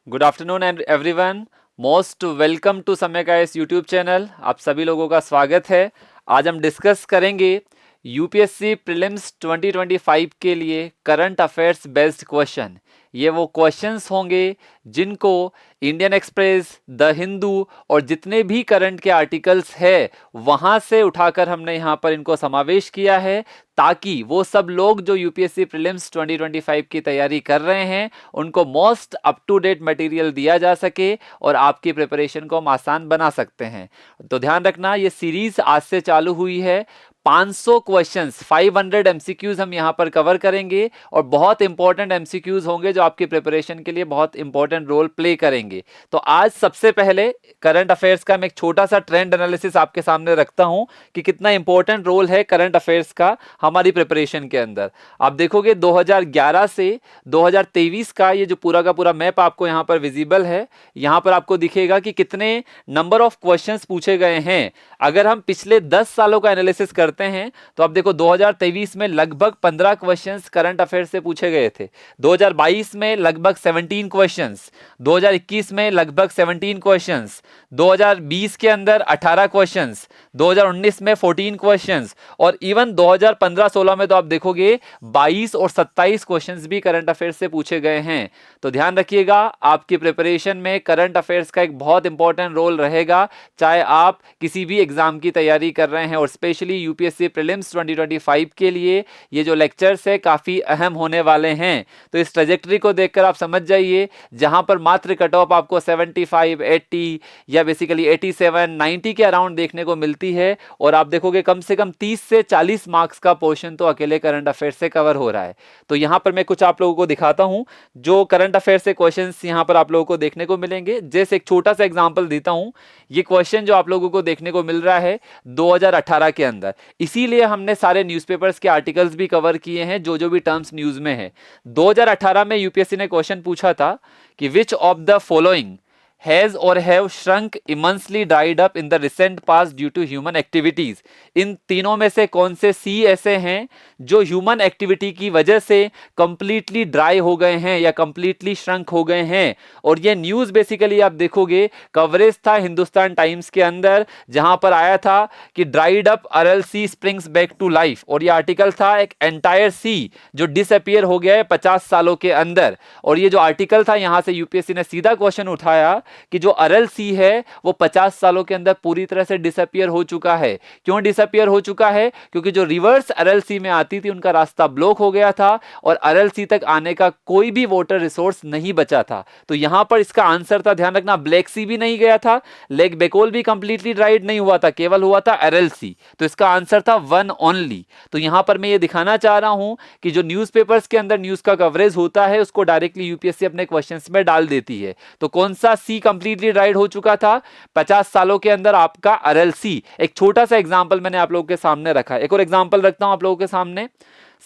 Good afternoon everyone. Most welcome to समय का इस यूट्यूब चैनल। आप सभी लोगों का स्वागत है। आज हम डिस्कस करेंगे यूपीएससी प्रीलिम्स 2025 के लिए करंट अफेयर्स बेस्ड क्वेश्चन। ये वो क्वेश्चंस होंगे जिनको इंडियन एक्सप्रेस, द हिंदू और जितने भी करंट के आर्टिकल्स है वहां से उठाकर हमने यहाँ पर इनको समावेश किया है, ताकि वो सब लोग जो यूपीएससी प्रीलिम्स 2025 की तैयारी कर रहे हैं उनको most up to date material दिया जा सके और आपकी प्रिपरेशन को हम आसान बना सकते हैं। तो ध्यान रखना, ये सीरीज आज से चालू हुई है। 500 क्वेश्चंस, 500 एमसीक्यूज हम यहां पर कवर करेंगे और बहुत इंपॉर्टेंट एमसीक्यूज होंगे जो आपकी प्रिपरेशन के लिए बहुत इंपॉर्टेंट रोल प्ले करेंगे। तो आज सबसे पहले करंट अफेयर्स का मैं एक छोटा सा ट्रेंड एनालिसिस आपके सामने रखता हूं कि कितना इंपॉर्टेंट रोल है करंट अफेयर्स का हमारी प्रिपरेशन के अंदर। आप देखोगे 2011 से 2023 का ये जो पूरा का पूरा मैप आपको यहां पर विजिबल है, यहां पर आपको दिखेगा कि कितने नंबर ऑफ क्वेश्चंस पूछे गए हैं। अगर हम पिछले 10 सालों का एनालिसिस करते हैं तो आप देखो 2023 में लगभग 15 क्वेश्चंस करंट अफेयर से पूछे गए थे, 2022 में लगभग 17 क्वेश्चंस, 2021 में लगभग 17 क्वेश्चंस, 2020 के अंदर 18 क्वेश्चंस, 2019 में 14 क्वेश्चंस और इवन 2015-16 में तो आप देखोगे 22 और 27 क्वेश्चंस भी करंट अफेयर्स से पूछे गए हैं। तो ध्यान रखिएगा, आपकी प्रिपरेशन में करंट अफेयर्स का एक बहुत इंपॉर्टेंट रोल रहेगा, चाहे आप किसी भी एग्जाम की तैयारी कर रहे हैं। और स्पेशली यूपीएससी प्रीलिम्स 2025 के लिए ये जो लेक्चर्स है काफी अहम होने वाले हैं। तो इस ट्रेजेक्टरी को देखकर आप समझ जाइए, जहां पर मात्र कट ऑफ आपको 75, 80 या बेसिकली 87, 90 के अराउंड देखने को मिलती है, और आप देखोगे कम से कम 30 से 40 मार्क्स का पोर्शन तो अकेले करंट अफेयर से कवर हो रहा है। तो यहां पर मैं कुछ आप लोगों को दिखाता हूं जो करंट अफेयर से क्वेश्चंस यहां पर आप लोगों को देखने को मिलेंगे। जैसे एक छोटा सा एग्जांपल देता हूं, ये क्वेश्चन जो आप लोगों को देखने को मिल रहा है 2018 के अंदर, इसीलिए हमने सारे न्यूज़पेपर्स के आर्टिकल्स भी कवर किए हैं जो जो भी टर्म्स न्यूज में है। 2018 में यूपीएससी ने क्वेश्चन पूछा था कि which of the following has or have shrunk immensely dried up in the recent past due to human activities। इन तीनों में से कौन से सी ऐसे हैं जो ह्यूमन एक्टिविटी की वजह से कंप्लीटली ड्राई हो गए हैं या कंप्लीटली श्रंक हो गए हैं। और ये न्यूज बेसिकली आप देखोगे कवरेज था हिंदुस्तान टाइम्स के अंदर, जहां पर आया था कि dried up Aral Sea springs back to life. और ये आर्टिकल था एक एंटायर सी जो डिसअपियर हो गया है 50 सालों के अंदर। और ये जो आर्टिकल था, यहां से यूपीएससी ने सीधा क्वेश्चन उठाया कि जो अरल सी है वो 50 सालों के अंदर पूरी तरह से डिसअपियर हो चुका है। क्यों डिसअपियर हो चुका है? क्योंकि जो रिवर्स अरल सी में आती थी उनका रास्ता ब्लॉक हो गया था और अरल सी तक आने का कोई भी वाटर रिसोर्स नहीं बचा था। तो यहां पर इसका आंसर था, ध्यान रखना, ब्लैक सी भी नहीं गया था, लेक बेकोल भी कंप्लीटली ड्राइड नहीं हुआ था, केवल हुआ था अरल सी। तो इसका आंसर था वन ओनली। तो यहां पर मैं ये दिखाना चाह रहा हूं कि जो न्यूज़पेपर्स के अंदर न्यूज का कवरेज होता है उसको डायरेक्टली यूपीएससी अपने क्वेश्चंस में डाल देती है। तो कौन सा सी कंप्लीटली ड्राइड हो चुका था? 50 सालों के अंदर आपका अरल सी। एक छोटा सा एग्जांपल मैंने आप लोगों के सामने रखा है, एक और एग्जांपल रखता हूं आप लोगों के सामने।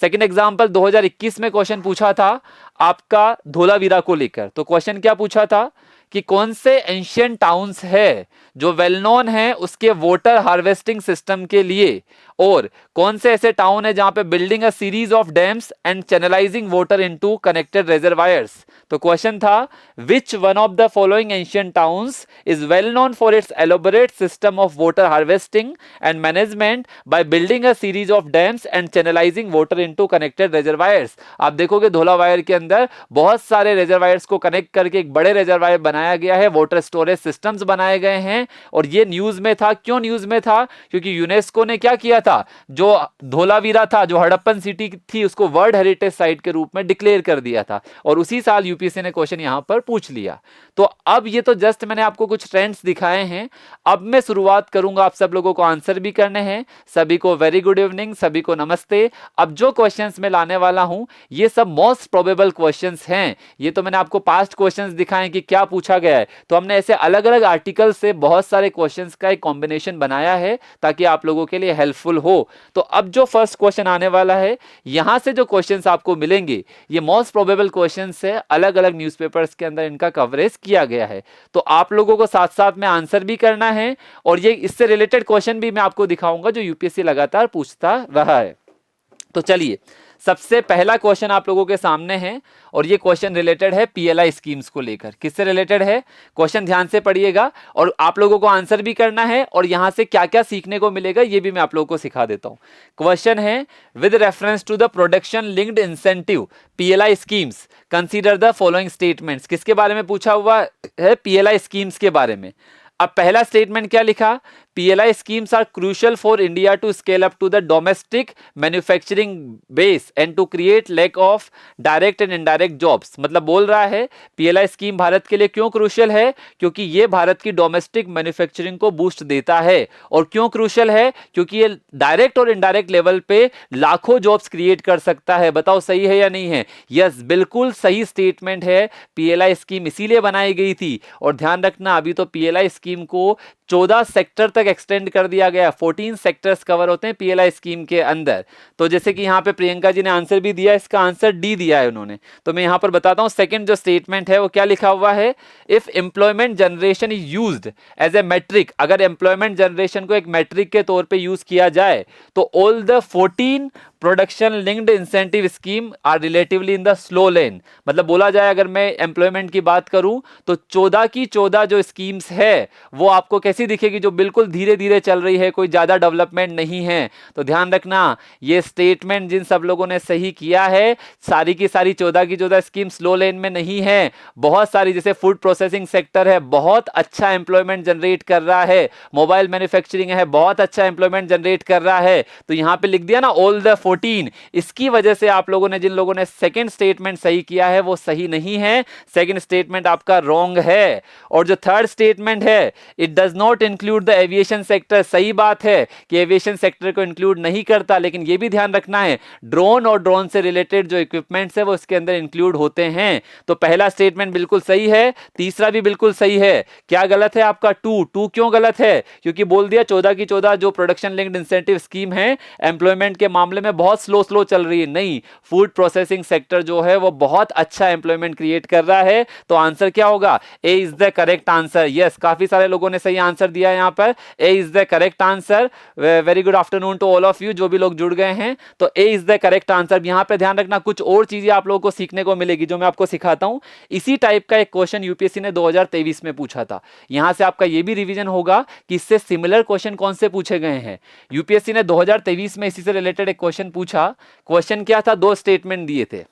सेकंड एग्जांपल, 2021 में क्वेश्चन पूछा था आपका धोलावीरा को लेकर। तो क्वेश्चन क्या पूछा था कि कौन से एंशियंट टाउन्स है जो वेल नोन है उसके वाटर हार्वेस्टिंग सिस्टम के लिए, और कौन से ऐसे टाउन है जहां पे building a series of dams and channelising water into connected reservoirs. तो क्वेश्चन था which one of the following ancient towns is well known for its elaborate system of water harvesting and management by building a series of dams and channelising water into connected reservoirs. आप देखोगे धोलावायर के अंदर बहुत सारे reservoirs को connect करके एक बड़े रिजर्वायर बनाया गया है, वाटर स्टोरेज सिस्टम्स बनाए गए हैं। और ये न्यूज में था। क्यों न्यूज में था? क्योंकि यूनेस्को ने क्या किया था, जो धोलावीरा था, जो हड़प्पन सिटी थी, उसको वर्ल्ड हेरिटेज साइट के रूप में डिक्लेयर कर दिया था। और उसी साल यूपीएससी ने क्वेश्चन यहां पर पूछ लिया। तो अब ये तो जस्ट मैंने आपको कुछ ट्रेंड्स दिखाए हैं। अब मैं शुरुआत करूंगा, आप सब लोगों को आंसर भी करने हैं। सभी को वेरी गुड इवनिंग, सभी को नमस्ते। अब जो क्वेश्चंस मैं लाने वाला हूं ये सब मोस्ट प्रोबेबल क्वेश्चंस हैं। ये तो मैंने आपको पास्ट क्वेश्चंस दिखाए कि क्या पूछा गया है, तो हमने ऐसे अलग अलग आर्टिकल से बहुत सारे क्वेश्चंस का एक कॉम्बिनेशन बनाया है ताकि आप लोगों के लिए हेल्पफुल हो। तो अब जो फर्स्ट क्वेश्चन आने वाला है, यहां से जो क्वेश्चंस आपको मिलेंगे ये मोस्ट प्रोबेबल क्वेश्चंस है, अलग अलग न्यूज़पेपर्स के अंदर इनका कवरेज किया गया है। तो आप लोगों को साथ साथ में आंसर भी करना है और ये इससे रिलेटेड क्वेश्चन भी मैं आपको दिखाऊंगा जो यूपीएससी लगातार पूछता रहा है। तो चलिए सबसे पहला क्वेश्चन आप लोगों के सामने है और ये क्वेश्चन रिलेटेड है पीएलआई स्कीम्स को लेकर। किससे रिलेटेड है? क्वेश्चन ध्यान से पढ़िएगा और आप लोगों को आंसर भी करना है और यहां से क्या क्या सीखने को मिलेगा ये भी मैं आप लोगों को सिखा देता हूं। क्वेश्चन है, with reference to the production linked incentive PLI schemes consider the following statements. किसके बारे में पूछा हुआ है? पीएलआई स्कीम्स के बारे में। अब पहला स्टेटमेंट क्या लिखा? PLI schemes are crucial for India to scale up to the domestic manufacturing base and to create lack of direct and indirect jobs। मतलब बोल रहा है PLI स्कीम भारत के लिए क्यों क्रूशियल है? क्योंकि ये भारत की डोमेस्टिक मैन्युफैक्चरिंग को बूस्ट देता है। और क्यों क्रूशियल है? क्योंकि ये डायरेक्ट और इनडायरेक्ट लेवल पे लाखों जॉब्स क्रिएट कर सकता है। बताओ सही है या नहीं है? यस, बिल्कुल सही स्टेटमेंट है। PLI स्कीम इसीलिए बनाई गई थी। और ध्यान रखना, अभी तो PLI स्कीम को 14 सेक्टर तक एक्सटेंड कर दिया गया। 14 सेक्टर्स कवर होते हैं पीएलआई स्कीम के अंदर। तो जैसे कि यहां पे प्रियंका जी ने आंसर भी दिया, इसका आंसर डी दिया है उन्होंने। तो मैं यहां पर बताता हूं सेकंड जो स्टेटमेंट है वो क्या लिखा हुआ है। If employment generation is used as a metric, अगर एम्प्लॉयमेंट जनरेशन को एक मैट्रिक के तौर पे यूज किया जाए तो all the 14 production linked incentive scheme are relatively in the slow lane. मतलब बोला जाए अगर मैं एम्प्लॉयमेंट की बात करूं तो 14 की 14 जो स्कीम्स है वो आपको कैसी दिखेगी? जो बिल्कुल धीरे धीरे चल रही है, कोई ज्यादा डेवलपमेंट नहीं है। तो ध्यान रखना, ये स्टेटमेंट जिन सब लोगों ने सही किया है, सारी की सारी 14 की 14 स्कीम स्लो लेन में नहीं है। बहुत सारी, जैसे फूड प्रोसेसिंग सेक्टर है, बहुत अच्छा एम्प्लॉयमेंट जनरेट कर रहा है। मोबाइल मैन्युफैक्चरिंग है, बहुत अच्छा एम्प्लॉयमेंट जनरेट कर रहा है। तो यहां पे लिख दिया ना ऑल द 14। इसकी वजह से आप लोगों ने, जिन लोगों ने सेकंड स्टेटमेंट सही किया है वो सही नहीं है। सेकंड स्टेटमेंट आपका रॉन्ग है। और जो थर्ड स्टेटमेंट है, it does not include the aviation sector. सही बात है कि एविएशन सेक्टर को इंक्लूड नहीं करता, लेकिन यह भी ध्यान रखना है ड्रोन और ड्रोन से रिलेटेड जो इक्विपमेंट्स है वो इसके अंदर इंक्लूड होते हैं। तो पहला स्टेटमेंट बिल्कुल सही है, तीसरा भी बिल्कुल सही है। क्या गलत है आपका? टू क्यों गलत है? क्योंकि बोल दिया 14 की 14 जो प्रोडक्शन लिंक्ड इंसेंटिव स्कीम है एम्प्लॉयमेंट के मामले में बहुत स्लो चल रही है। नहीं, फूड प्रोसेसिंग सेक्टर जो है वो बहुत अच्छा एम्प्लॉयमेंट क्रिएट कर रहा है। तो आंसर क्या होगा? A is the correct answer. Yes, काफी सारे लोगों ने सही आंसर दिया है यहां पर। A is the correct answer. Very good afternoon to all of you जो भी लोग जुड़ गए हैं। तो A is the correct answer. यहां पे ध्यान रखना, कुछ और चीजें आप लोगों को सीखने को मिलेगी जो मैं आपको सिखाता हूं। इसी टाइप का एक क्वेश्चन यूपीएससी ने 2023 में पूछा था। यहां से आपका यह भी रिवीजन होगा कि इससे सिमिलर क्वेश्चन कौन से पूछे गए हैं। यूपीएससी ने 2023 में इसी से रिलेटेड एक क्वेश्चन पूछा। क्वेश्चन क्या था? दो स्टेटमेंट दिए थे।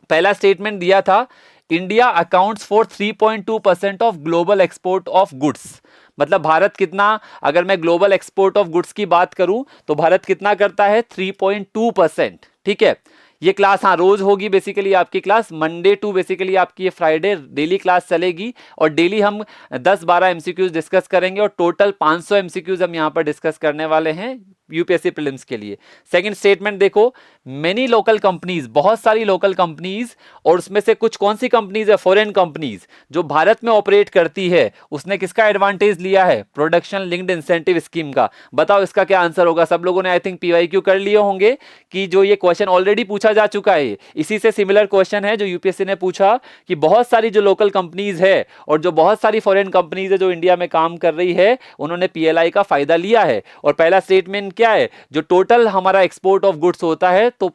पहला स्टेटमेंट दिया था, India accounts for 3.2% of global export of goods. मतलब भारत कितना, अगर मैं ग्लोबल एक्सपोर्ट ऑफ गुड्स की बात करूं तो भारत कितना करता है? 3.2%। ठीक है, ये क्लास हाँ रोज होगी बेसिकली आपकी क्लास, मंडे टू बेसिकली आपकी ये फ्राइडे डेली क्लास चलेगी। और डेली हम 10-12 एमसीक्यूज डिस्कस करेंगे और टोटल 500 एमसीक्यूज हम यहां पर डिस्कस करने वाले हैं यूपीएससी प्रीलिम्स के लिए। सेकंड स्टेटमेंट देखो, मेनी लोकल कंपनीज, बहुत सारी लोकल कंपनीज, और उसमें से कुछ कौन सी कंपनीज है? फॉरेन कंपनीज जो भारत में ऑपरेट करती है, उसने किसका एडवांटेज लिया है? प्रोडक्शन लिंक्ड इंसेंटिव स्कीम का। बताओ इसका क्या आंसर होगा? सब लोगों ने आई थिंक पीवाईक्यू कर लिए होंगे कि जो ये क्वेश्चन ऑलरेडी पूछा जा चुका है, इसी से सिमिलर क्वेश्चन है जो यूपीएससी ने पूछा कि बहुत सारी जो लोकल कंपनीज है और जो बहुत सारी फॉरेन कंपनीज है जो इंडिया में काम कर रही है, उन्होंने पीएलआई का फायदा लिया है। और पहला स्टेटमेंट क्या है? जो टोटल हमारा एक्सपोर्ट ऑफ गुड्स होता है तो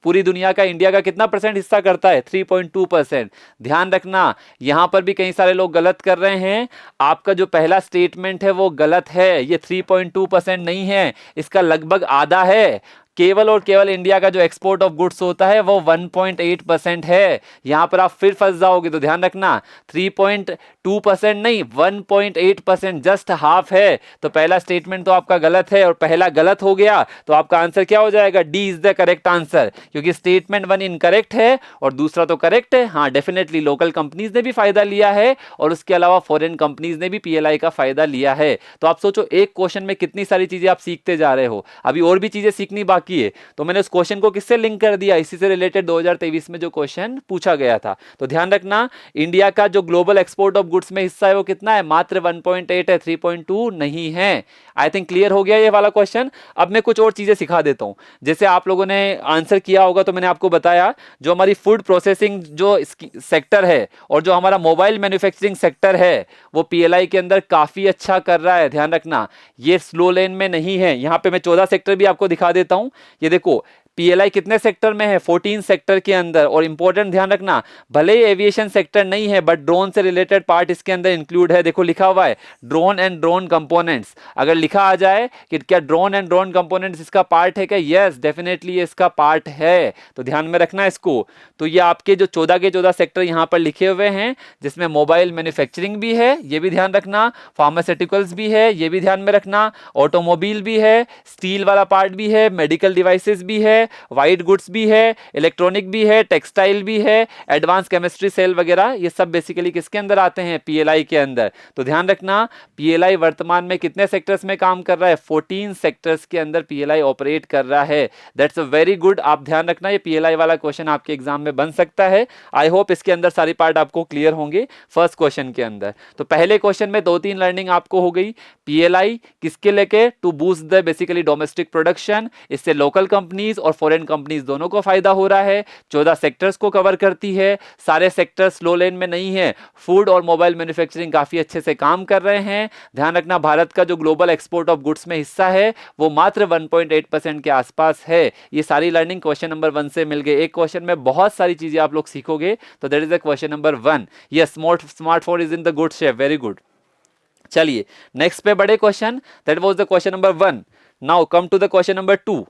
पूरी दुनिया का इंडिया का कितना परसेंट हिस्सा करता है? 3.2%। ध्यान रखना, यहां पर भी कई सारे लोग गलत कर रहे हैं। आपका जो पहला स्टेटमेंट है वो गलत है। ये 3.2% नहीं है, इसका लगभग आधा है। केवल और केवल इंडिया का जो एक्सपोर्ट ऑफ गुड्स होता है वो 1.8% है। यहां पर आप फिर फंस जाओगे। तो ध्यान रखना, 3.2% नहीं, 1.8%, जस्ट हाफ है। तो पहला स्टेटमेंट तो आपका गलत है और पहला गलत हो गया तो आपका आंसर क्या हो जाएगा? D is the correct answer. क्योंकि स्टेटमेंट 1 इनकरेक्ट है और दूसरा तो करेक्ट है। हाँ, डेफिनेटली लोकल कंपनीज ने भी फायदा लिया है और उसके अलावा फॉरेन कंपनीज ने भी पीएलआई का फायदा लिया है। तो आप सोचो एक क्वेश्चन में कितनी सारी चीजें आप सीखते जा रहे हो। अभी और भी चीजें सीखनी बाकी है। तो मैंने उस क्वेश्चन को किससे लिंक कर दिया? इसी से रिलेटेड 2023 में जो क्वेश्चन पूछा गया था। तो ध्यान रखना, इंडिया का जो ग्लोबल एक्सपोर्ट ऑफ गुड्स में हिस्सा है वो कितना है? मात्र 1.8 है, 3.2 नहीं है। आई थिंक क्लियर हो गया ये वाला क्वेश्चन। अब मैं कुछ और चीजें सिखा देता हूं। जैसे आप लोगों ने आंसर किया होगा तो मैंने आपको बताया जो हमारी फूड प्रोसेसिंग जो सेक्टर है और जो हमारा मोबाइल मैन्युफैक्चरिंग सेक्टर है वो पीएलआई के अंदर काफी अच्छा कर रहा है। ध्यान रखना, ये स्लो लेन में नहीं है। यहां पे मैं 14 सेक्टर भी आपको दिखा देता हूं। ये देखो, पीएलआई कितने सेक्टर में है? 14 सेक्टर के अंदर। और इंपॉर्टेंट ध्यान रखना, भले ही एविएशन सेक्टर नहीं है बट ड्रोन से रिलेटेड पार्ट इसके अंदर इंक्लूड है। देखो लिखा हुआ है ड्रोन एंड ड्रोन कंपोनेंट्स। अगर लिखा आ जाए कि क्या ड्रोन एंड ड्रोन कंपोनेंट्स इसका पार्ट है क्या? यस, डेफिनेटली ये इसका पार्ट है, तो ध्यान में रखना इसको। तो ये आपके जो 14 के 14 सेक्टर यहां पर लिखे हुए हैं, जिसमें मोबाइल मैन्युफैक्चरिंग भी है, ये भी ध्यान रखना, फार्मास्यूटिकल्स भी है, ये भी ध्यान में रखना, ऑटोमोबाइल भी है, स्टील वाला पार्ट भी है, मेडिकल डिवाइसेस भी है, वाइट गुड्स भी है, इलेक्ट्रॉनिक भी है, टेक्सटाइल भी है, एडवांस केमिस्ट्री सेल वगैरह, ये सब बेसिकली किसके अंदर आते हैं? पीएलआई के अंदर। तो ध्यान रखना पीएलआई वर्तमान में कितने सेक्टर्स में काम कर रहा है? 14 सेक्टर्स के अंदर पीएलआई ऑपरेट कर रहा है। That's a very good. आप ध्यान रखना ये पीएलआई वाला क्वेश्चन आपके एग्जाम में बन सकता है। आई होप इसके अंदर सारी पार्ट आपको क्लियर होंगे फर्स्ट क्वेश्चन के अंदर। तो पहले क्वेश्चन में 2-3 लर्निंग आपको हो गई। पीएलआई किसके लेके? To boost the basically domestic production. इससे लोकल कंपनीज और फॉरेन कंपनीज दोनों को फायदा हो रहा है। 14 सेक्टर्स को कवर करती है, सारे सेक्टर स्लो लेन में नहीं है। फूड और मोबाइल मैन्युफैक्चरिंग काफी अच्छे से काम कर रहे हैं। ध्यान रखना भारत का जो ग्लोबल एक्सपोर्ट ऑफ गुड्स में हिस्सा है वो मात्र 1.8% के आसपास है। ये सारी लर्निंग क्वेश्चन नंबर 1 से मिल गई। एक क्वेश्चन में बहुत सारी चीजें आप लोग सीखोगे, तो that is the question number 1। Yes, smartphone is in the good shape, very good. चलिए नेक्स्ट पे बड़े question, that was the question number 1। Now come to the question number 2।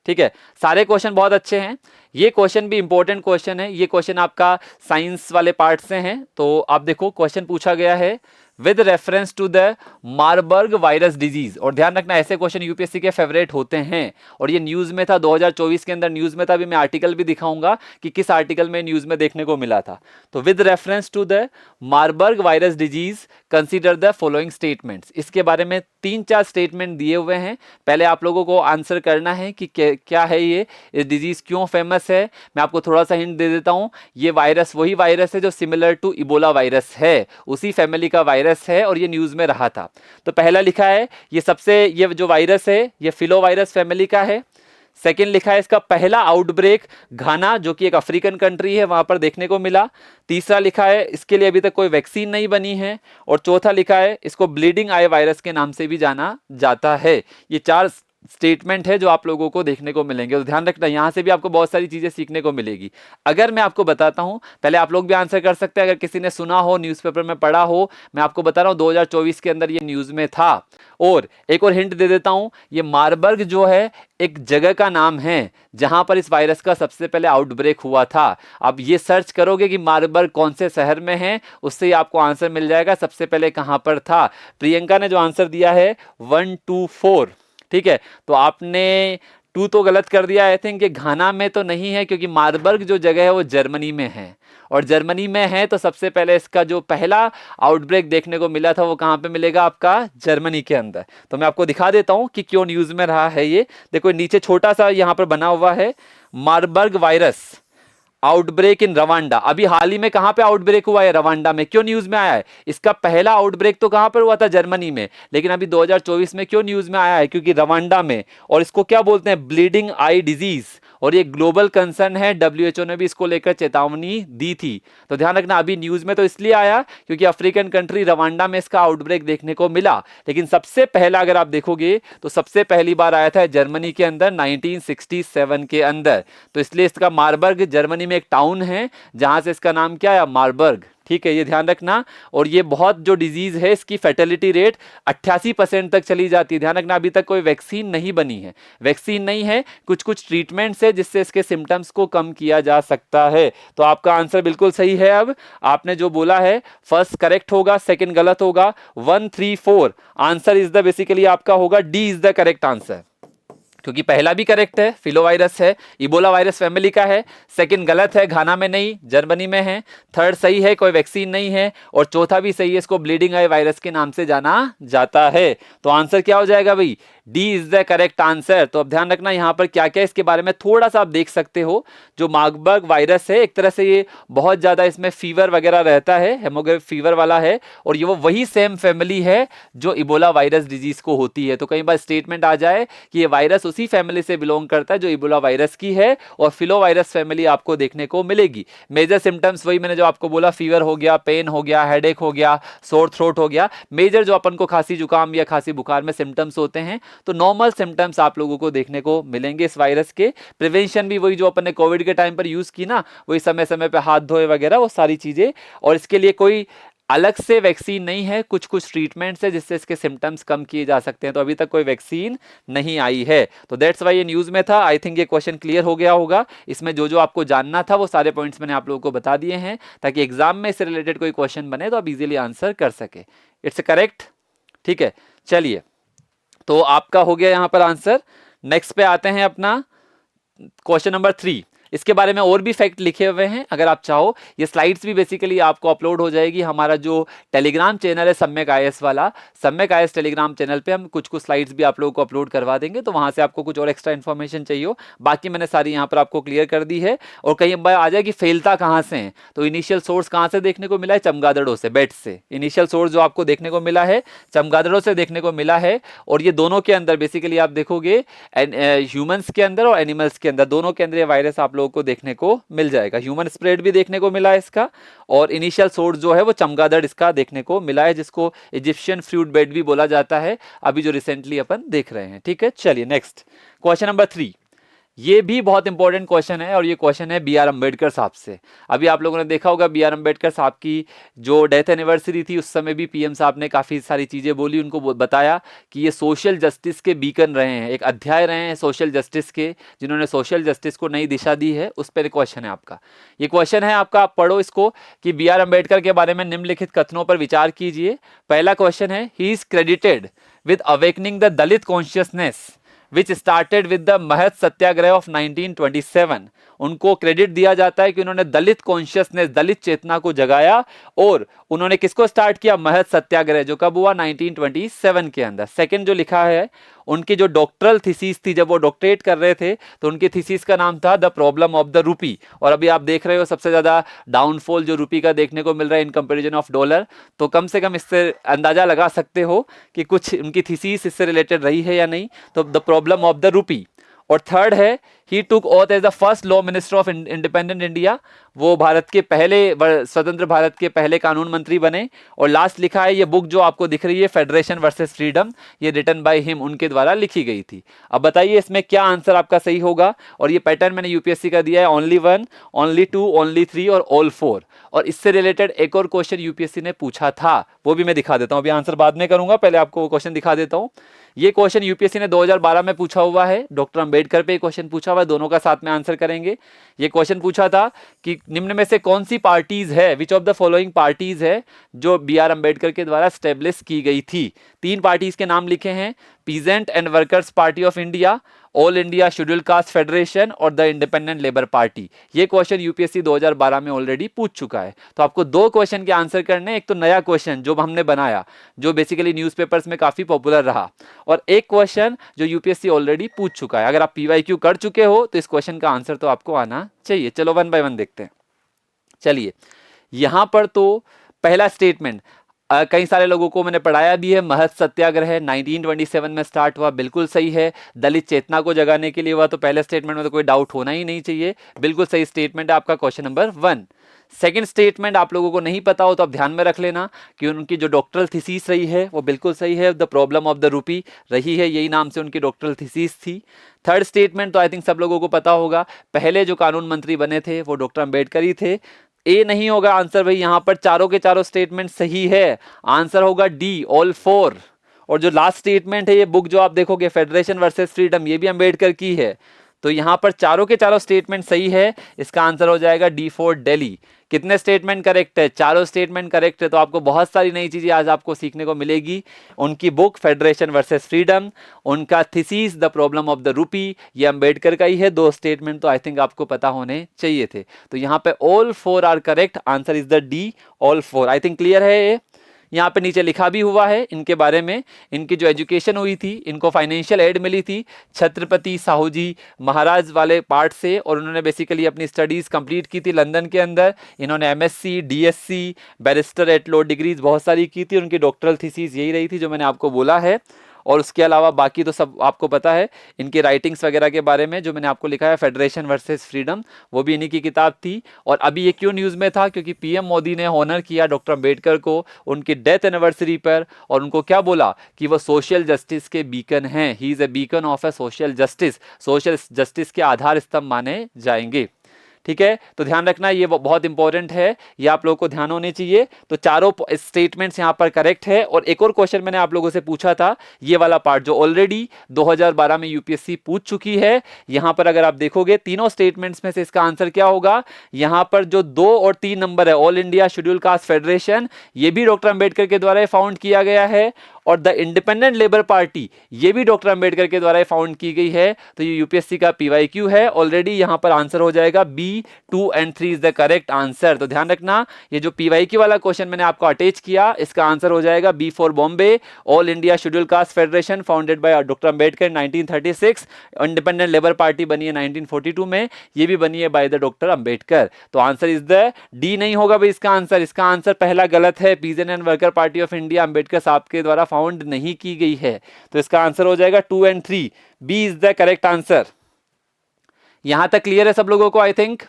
ठीक है, सारे क्वेश्चन बहुत अच्छे हैं। ये क्वेश्चन भी इंपॉर्टेंट क्वेश्चन है। ये क्वेश्चन आपका साइंस वाले पार्ट से हैं। तो आप देखो क्वेश्चन पूछा गया है with reference to the Marburg virus disease. और ध्यान रखना ऐसे क्वेश्चन यूपीएससी के फेवरेट होते हैं। और ये न्यूज में था, 2024 के अंदर न्यूज में था। अभी मैं आर्टिकल भी दिखाऊंगा कि किस आर्टिकल में न्यूज में देखने को मिला था। तो with reference to the Marburg virus disease consider the following statements. इसके बारे में 3-4 स्टेटमेंट दिए हुए हैं। पहले आप लोगों को आंसर करना है कि क्या है ये डिजीज, क्यों फेमस है। मैं आपको थोड़ा सा हिंट दे देता हूं। ये वायरस वही वायरस है जो सिमिलर टू इबोला वायरस है, उसी फैमिली का वायरस है और ये न्यूज में रहा था। तो पहला लिखा है ये जो वायरस है ये फिलो वायरस फैमिली का है। सेकेंड लिखा है इसका पहला आउटब्रेक घाना, जो कि एक अफ्रीकन कंट्री है, वहां पर देखने को मिला। तीसरा लिखा है इसके लिए अभी तक कोई वैक्सीन नहीं बनी है। और चौथा लिखा है इसको ब्लीडिंग आई वायरस के नाम से भी जाना जाता है। ये 4 स्टेटमेंट है जो आप लोगों को देखने को मिलेंगे। तो ध्यान रखना यहां से भी आपको बहुत सारी चीजें सीखने को मिलेगी। अगर मैं आपको बताता हूं, पहले आप लोग भी आंसर कर सकते हैं अगर किसी ने सुना हो, न्यूज़पेपर में पढ़ा हो। मैं आपको बता रहा हूं 2024 के अंदर ये न्यूज में था। और एक और हिंट दे देता हूं, ये मारबर्ग जो है एक जगह का नाम है जहां पर इस वायरस का सबसे पहले आउटब्रेक हुआ था। अब ये सर्च करोगे कि मारबर्ग कौन से शहर में है, उससे ही आपको आंसर मिल जाएगा सबसे पहले कहां पर था। प्रियंका ने जो आंसर दिया है 1, 2, 4, ठीक है। तो आपने 2 तो गलत कर दिया। आई थिंक ये घाना में तो नहीं है, क्योंकि मारबर्ग जो जगह है वो जर्मनी में है। और जर्मनी में है तो सबसे पहले इसका जो पहला आउटब्रेक देखने को मिला था वो कहां पे मिलेगा? आपका जर्मनी के अंदर। तो मैं आपको दिखा देता हूं कि क्यों न्यूज में रहा है ये। देखो नीचे छोटा सा यहां पर बना हुआ है मारबर्ग वायरस आउटब्रेक इन रवांडा। अभी हाल ही में कहां पे आउटब्रेक हुआ है? रवांडा में। क्यों न्यूज में आया है? इसका पहला आउटब्रेक तो कहां पर हुआ था? जर्मनी में। लेकिन अभी 2024 में क्यों न्यूज में आया है? क्योंकि रवांडा में। और इसको क्या बोलते हैं? Bleeding eye disease. और ये ग्लोबल कंसर्न है, डब्ल्यूएचओ ने भी इसको लेकर चेतावनी दी थी। तो ध्यान रखना अभी न्यूज में तो इसलिए आया क्योंकि अफ्रीकन कंट्री रवांडा में इसका आउटब्रेक देखने को मिला। लेकिन सबसे पहला अगर आप देखोगे तो सबसे पहली बार आया था जर्मनी के अंदर 1967 के अंदर। तो इसलिए इसका मारबर्ग जर्मनी में एक टाउन है जहां से इसका नाम क्या है? मारबर्ग। ठीक है, ये ध्यान रखना। और ये बहुत जो डिजीज है इसकी फैटेलिटी रेट 88% तक चली जाती है। ध्यान रखना अभी तक कोई वैक्सीन नहीं बनी है, वैक्सीन नहीं है, कुछ कुछ ट्रीटमेंट्स है जिससे इसके सिम्टम्स को कम किया जा सकता है। तो आपका आंसर बिल्कुल सही है। अब आपने जो बोला है फर्स्ट करेक्ट होगा, सेकंड गलत होगा। 1, 3, 4 आंसर इज द बेसिकली आपका होगा D is the correct answer, क्योंकि पहला भी करेक्ट है, फिलो वायरस है, इबोला वायरस फैमिली का है। सेकंड गलत है, घाना में नहीं जर्मनी में है। थर्ड सही है, कोई वैक्सीन नहीं है। और चौथा भी सही है, इसको ब्लीडिंग आई वायरस के नाम से जाना जाता है। तो आंसर क्या हो जाएगा भाई? D is the correct answer. तो अब ध्यान रखना यहां पर क्या क्या इसके बारे में थोड़ा सा आप देख सकते हो। जो मार्बर्ग वायरस है एक तरह से ये बहुत ज्यादा इसमें फीवर वगैरह रहता है, हेमोग्राफी फीवर वाला है। और ये वो वही सेम फैमिली है जो इबोला वायरस डिजीज को होती है। तो कई बार स्टेटमेंट आ जाए कि ये वायरस उसी फैमिली से बिलोंग करता है जो इबोला वायरस की है, और फिलोवायरस फैमिली आपको देखने को मिलेगी। मेजर सिम्टम्स वही मैंने जो आपको बोला, फीवर हो गया, पेन हो गया, हेडेक हो गया, सोर थ्रोट हो गया, मेजर जो अपन को खांसी जुकाम या खांसी बुखार में सिम्टम्स होते हैं, तो नॉर्मल सिम्टम्स आप लोगों को देखने को मिलेंगे इस वायरस के। प्रिवेंशन भी वही जो अपन ने कोविड के टाइम पर यूज की ना, वही समय समय पे हाथ धोए वगैरह वो सारी चीजें, और इसके लिए कोई अलग से वैक्सीन नहीं है, कुछ कुछ ट्रीटमेंट्स है जिससे इसके सिम्टम्स कम किए जा सकते हैं, तो अभी तक कोई वैक्सीन नहीं आई है। तो दैट्स वाई ये न्यूज में था। आई थिंक ये क्वेश्चन क्लियर हो गया होगा। इसमें जो जो आपको जानना था वो सारे पॉइंट्स मैंने आप लोगों को बता दिए हैं, ताकि एग्जाम में इससे रिलेटेड कोई क्वेश्चन बने तो आप इजीली आंसर कर सके। इट्स करेक्ट, ठीक है। चलिए, तो आपका हो गया यहां पर आंसर। नेक्स्ट पे आते हैं अपना क्वेश्चन नंबर 3। इसके बारे में और भी फैक्ट लिखे हुए हैं, अगर आप चाहो ये स्लाइड्स भी बेसिकली आपको अपलोड हो जाएगी। हमारा जो टेलीग्राम चैनल है सम्यक आईएएस वाला, सम्यक आईएएस टेलीग्राम चैनल पे हम कुछ कुछ स्लाइड्स भी आप लोगों को अपलोड करवा देंगे, तो वहां से आपको कुछ और एक्स्ट्रा इन्फॉर्मेशन चाहिए हो, बाकी मैंने सारी यहाँ पर आपको क्लियर कर दी है। और कहीं बार आ जाए कि फैलता कहाँ से है, तो इनिशियल सोर्स कहाँ से देखने को मिला है, चमगादड़ों से, बेट से। इनिशियल सोर्स जो आपको देखने को मिला है चमगादड़ों से देखने को मिला है, और ये दोनों के अंदर बेसिकली आप देखोगे ह्यूमंस के अंदर और एनिमल्स के अंदर, दोनों के अंदर ये वायरस आप लोगों को देखने को मिल जाएगा। ह्यूमन स्प्रेड भी देखने को मिला है इसका, और इनिशियल सोर्स जो है वो चमगादड़ इसका देखने को मिला है, जिसको इजिप्शियन फ्रूट बेड भी बोला जाता है, अभी जो रिसेंटली अपन देख रहे हैं। ठीक है, चलिए नेक्स्ट क्वेश्चन नंबर 3। ये भी बहुत इंपॉर्टेंट क्वेश्चन है, और ये क्वेश्चन है बी आर अम्बेडकर साहब से। अभी आप लोगों ने देखा होगा बी आर अम्बेडकर साहब की जो डेथ एनिवर्सरी थी, उस समय भी पीएम साहब ने काफ़ी सारी चीज़ें बोली, उनको बताया कि ये सोशल जस्टिस के बीकन रहे हैं, एक अध्याय रहे हैं सोशल जस्टिस के, जिन्होंने सोशल जस्टिस को नई दिशा दी है। उस पर क्वेश्चन है आपका, ये क्वेश्चन है आपका, आप पढ़ो इसको कि बी आर अम्बेडकर के बारे में निम्नलिखित कथनों पर विचार कीजिए। पहला क्वेश्चन है, he is credited with awakening the Dalit consciousness which started with the महत सत्याग्रह ऑफ 1927। उनको क्रेडिट दिया जाता है कि उन्होंने दलित कॉन्शियसनेस, दलित चेतना को जगाया, और उन्होंने किसको स्टार्ट किया, महत सत्याग्रह, जो कब हुआ 1927 के अंदर। सेकंड जो लिखा है, उनकी जो डॉक्टरल थीसिस थी, जब वो डॉक्टरेट कर रहे थे, तो उनकी थीसिस का नाम था the problem of the rupee. और अभी आप देख रहे हो सबसे ज्यादा डाउनफॉल जो रूपी का देखने को मिल रहा है इन कंपैरिजन ऑफ डॉलर, तो कम से कम इससे अंदाजा लगा सकते हो कि कुछ उनकी थीसिस इससे रिलेटेड रही है या नहीं। तो the problem of the rupee. और थर्ड है, he took oath as the first law minister of independent India, वो भारत के पहले, स्वतंत्र भारत के पहले कानून मंत्री बने। और लास्ट लिखा है, ये बुक जो आपको दिख रही है फेडरेशन वर्सेस फ्रीडम, ये रिटन बाय हिम, उनके द्वारा लिखी गई थी। अब बताइए इसमें क्या आंसर आपका सही होगा। और ये पैटर्न मैंने यूपीएससी का दिया है, ओनली 1, ओनली 2, ओनली 3 और ऑल 4। और इससे रिलेटेड एक और क्वेश्चन यूपीएससी ने पूछा था, वो भी मैं दिखा देता हूं, अभी आंसर बाद में करूंगा, पहले आपको वो क्वेश्चन दिखा देता हूं। ये क्वेश्चन यूपीएससी ने 2012 में पूछा हुआ है, डॉक्टर अंबेडकर पे क्वेश्चन पूछा हुआ है, दोनों का साथ में आंसर करेंगे। ये क्वेश्चन पूछा था कि निम्न में से कौन सी पार्टीज है, विच ऑफ द फॉलोइंग पार्टीज है जो बी आर अम्बेडकर के द्वारा स्टेब्लिश की गई थी। 3 पार्टीज के नाम लिखे हैं, peasant and workers party of India, all India schedule caste federation और द इंडिपेंडेंट लेबर पार्टी। ये क्वेश्चन यूपीएससी 2012 में ऑलरेडी पूछ चुका है। तो आपको 2 क्वेश्चन के आंसर करने, एक तो नया क्वेश्चन जो हमने बनाया, जो बेसिकली न्यूज़पेपर्स में काफी पॉपुलर रहा, और एक क्वेश्चन जो यूपीएससी ऑलरेडी पूछ चुका है। अगर आप पीवाईक्यू कर चुके हो तो इस क्वेश्चन का आंसर तो आपको आना चाहिए। चलो 1 बाय 1 देखते हैं। चलिए, यहां पर तो पहला स्टेटमेंट कई सारे लोगों को मैंने पढ़ाया भी है, महत सत्याग्रह 1927 में स्टार्ट हुआ, बिल्कुल सही है। दलित चेतना को जगाने के लिए हुआ, तो पहले स्टेटमेंट में तो कोई डाउट होना ही नहीं चाहिए, बिल्कुल सही स्टेटमेंट है आपका, क्वेश्चन नंबर 1। सेकंड स्टेटमेंट आप लोगों को नहीं पता हो तो आप ध्यान में रख लेना कि उनकी जो डॉक्टरल थीसिस रही है वो बिल्कुल सही है, the problem of the rupee रही है, यही नाम से उनकी डॉक्टरल थीसिस थी। थर्ड स्टेटमेंट तो आई थिंक सब लोगों को पता होगा, पहले जो कानून मंत्री बने थे वो डॉक्टर अंबेडकर ही थे। ए नहीं होगा आंसर भाई, यहां पर चारों के चारों स्टेटमेंट सही है, आंसर होगा डी, ऑल 4। और जो लास्ट स्टेटमेंट है, ये बुक जो आप देखोगे फेडरेशन वर्सेस फ्रीडम, ये भी अंबेडकर की है। तो यहां पर चारों के चारों स्टेटमेंट सही है, इसका आंसर हो जाएगा D4 दिल्ली। कितने स्टेटमेंट करेक्ट है, चारों स्टेटमेंट करेक्ट है। तो आपको बहुत सारी नई चीजें आज आपको सीखने को मिलेगी। उनकी बुक फेडरेशन वर्सेस फ्रीडम, उनका thesis the problem of the rupee, ये अंबेडकर का ही है। 2 स्टेटमेंट तो आई थिंक आपको पता होने चाहिए थे। तो यहाँ पे all 4 are correct, answer is the D, all 4। I think clear है ये। यहाँ पे नीचे लिखा भी हुआ है इनके बारे में, इनकी जो एजुकेशन हुई थी, इनको फाइनेंशियल एड मिली थी छत्रपति साहू जी महाराज वाले पार्ट से, और उन्होंने बेसिकली अपनी स्टडीज कंप्लीट की थी लंदन के अंदर। इन्होंने MSc, DSc, barrister at law degrees बहुत सारी की थी। उनकी डॉक्टरल थीसिस यही रही थी जो मैंने आपको बोला है। और उसके अलावा बाकी तो सब आपको पता है इनकी राइटिंग्स वगैरह के बारे में, जो मैंने आपको लिखा है फेडरेशन वर्सेस फ्रीडम, वो भी इन्हीं की किताब थी। और अभी ये क्यों न्यूज़ में था, क्योंकि पीएम मोदी ने ऑनर किया डॉक्टर अम्बेडकर को उनकी डेथ एनिवर्सरी पर, और उनको क्या बोला कि वो सोशल जस्टिस के बीकन हैं, he is a beacon of A social justice के आधार स्तंभ माने जाएंगे। ठीक है, तो ध्यान रखना ये बहुत इंपॉर्टेंट है, ये आप लोगों को ध्यान होने चाहिए। तो चारों स्टेटमेंट्स यहां पर करेक्ट है। और एक और क्वेश्चन मैंने आप लोगों से पूछा था, ये वाला पार्ट जो ऑलरेडी 2012 में यूपीएससी पूछ चुकी है, यहां पर अगर आप देखोगे तीनों स्टेटमेंट्स में से इसका आंसर क्या होगा, यहां पर जो 2 और 3 नंबर है, all India schedule caste federation, ये भी डॉक्टर अंबेडकर के द्वारा फाउंड किया गया है, और द इंडिपेंडेंट लेबर पार्टी ये भी डॉक्टर अंबेडकर के द्वारा फाउंड की गई है। तो ये यूपीएससी का पीवाईक्यू है, ऑलरेडी यहां पर आंसर हो जाएगा B 2 and 3 is the correct answer. तो ध्यान रखना, ये जो पीवाईक्यू वाला क्वेश्चन मैंने आपको अटैच किया, इसका आंसर हो जाएगा B for Bombay, all India schedule caste federation founded by doctor Ambedkar 1936, independent labour party बनी है 1942 में, ये भी बनी है बाय द डॉक्टर अंबेडकर। तो आंसर इज द डी नहीं होगा भाई इसका आंसर, इसका आंसर पहला गलत है, peasant and worker party of India Ambedkar साहब के द्वारा फाउंड नहीं की गई है। तो इसका आंसर हो जाएगा 2 and 3, B is the correct answer. यहां तक क्लियर है सब लोगों को? आई थिंक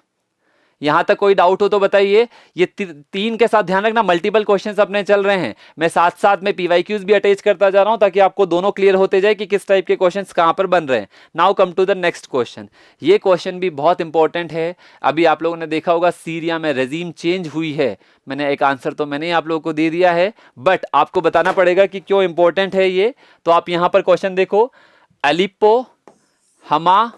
यहां तक कोई डाउट हो तो बताइए। ये 3 के साथ ध्यान रखना, मल्टीपल क्वेश्चंस अपने चल रहे हैं, मैं साथ साथ में पीवाईक्यूज भी अटैच करता जा रहा हूं ताकि आपको दोनों क्लियर होते जाए कि किस टाइप के क्वेश्चंस कहां पर बन रहे हैं। Now come to the next question. ये क्वेश्चन भी बहुत इंपॉर्टेंट है। अभी आप लोगों ने देखा होगा सीरिया में रेजीम चेंज हुई है, मैंने एक आंसर तो मैंने आप लोगों को दे दिया है, बट आपको बताना पड़ेगा कि क्यों इंपॉर्टेंट है ये। तो आप यहां पर क्वेश्चन देखो, Aleppo, Hama,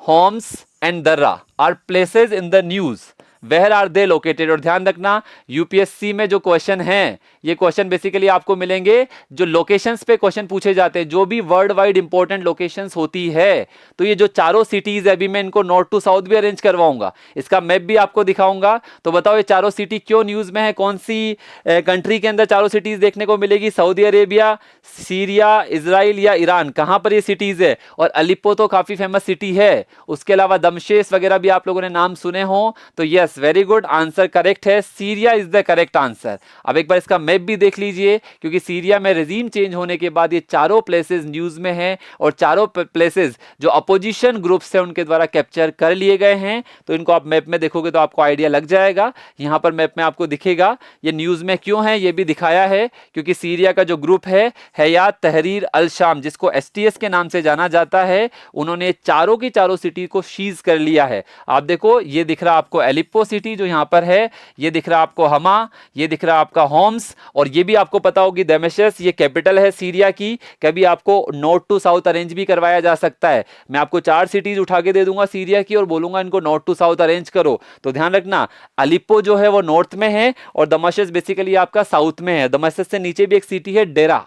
Homs and Daraa are places in the news, where are they located. और ध्यान रखना यूपीएससी में जो क्वेश्चन हैं, ये क्वेश्चन बेसिकली आपको मिलेंगे जो लोकेशंस पे क्वेश्चन पूछे जाते हैं, जो भी वर्ल्ड वाइड इंपॉर्टेंट लोकेशंस होती है। तो ये जो चारों सिटीज है, अभी मैं इनको नॉर्थ टू साउथ भी अरेंज करवाऊंगा, इसका मैप भी आपको दिखाऊंगा। तो बताओ ये चारों सिटी क्यों न्यूज में है, कौन सी कंट्री के अंदर चारों सिटीज देखने को मिलेगी, सऊदी अरेबिया, सीरिया, इजराइल या ईरान, कहां पर ये सिटीज है। और अलिप्पो तो काफी फेमस सिटी है, उसके अलावा दमशेश वगैरह भी आप लोगों ने नाम सुने हो। तो yes, very good, answer correct है, Syria is the correct answer. अब एक बार इसका मैप भी देख लीजिए, क्योंकि सीरिया में रेजीम चेंज होने के बाद ये चारों प्लेसेस न्यूज में हैं, और चारों प्लेसेस जो अपोजिशन ग्रुप्स हैं उनके द्वारा कैप्चर कर लिए गए हैं। तो इनको आप मैप में देखोगे तो आपको आइडिया लग जाएगा। यहां पर मैप में आपको दिखेगा ये न्यूज में क्यों है, ये भी दिखाया है, क्योंकि सीरिया का जो ग्रुप है हयात तहरीर अल शाम, जिसको एसटीएस के नाम से जाना जाता है, उन्होंने चारों की चारों सिटी को सीज कर लिया है। आप देखो, ये दिख रहा आपको एलिप्पो सिटी जो यहां पर है, ये दिख रहा आपको हमा, ये दिख रहा आपका होम्स, और ये भी आपको पता होगी दमिश्क, ये कैपिटल है सीरिया की। कभी आपको नॉर्थ टू साउथ अरेंज भी करवाया जा सकता है, मैं आपको 4 सिटीज उठा के दे दूंगा सीरिया की और बोलूंगा इनको नॉर्थ टू साउथ अरेंज करो। तो ध्यान रखना, अलिप्पो जो है वो नॉर्थ में है और दमिश्क बेसिकली आपका साउथ में है। दमिश्क से नीचे भी एक सिटी है डेरा,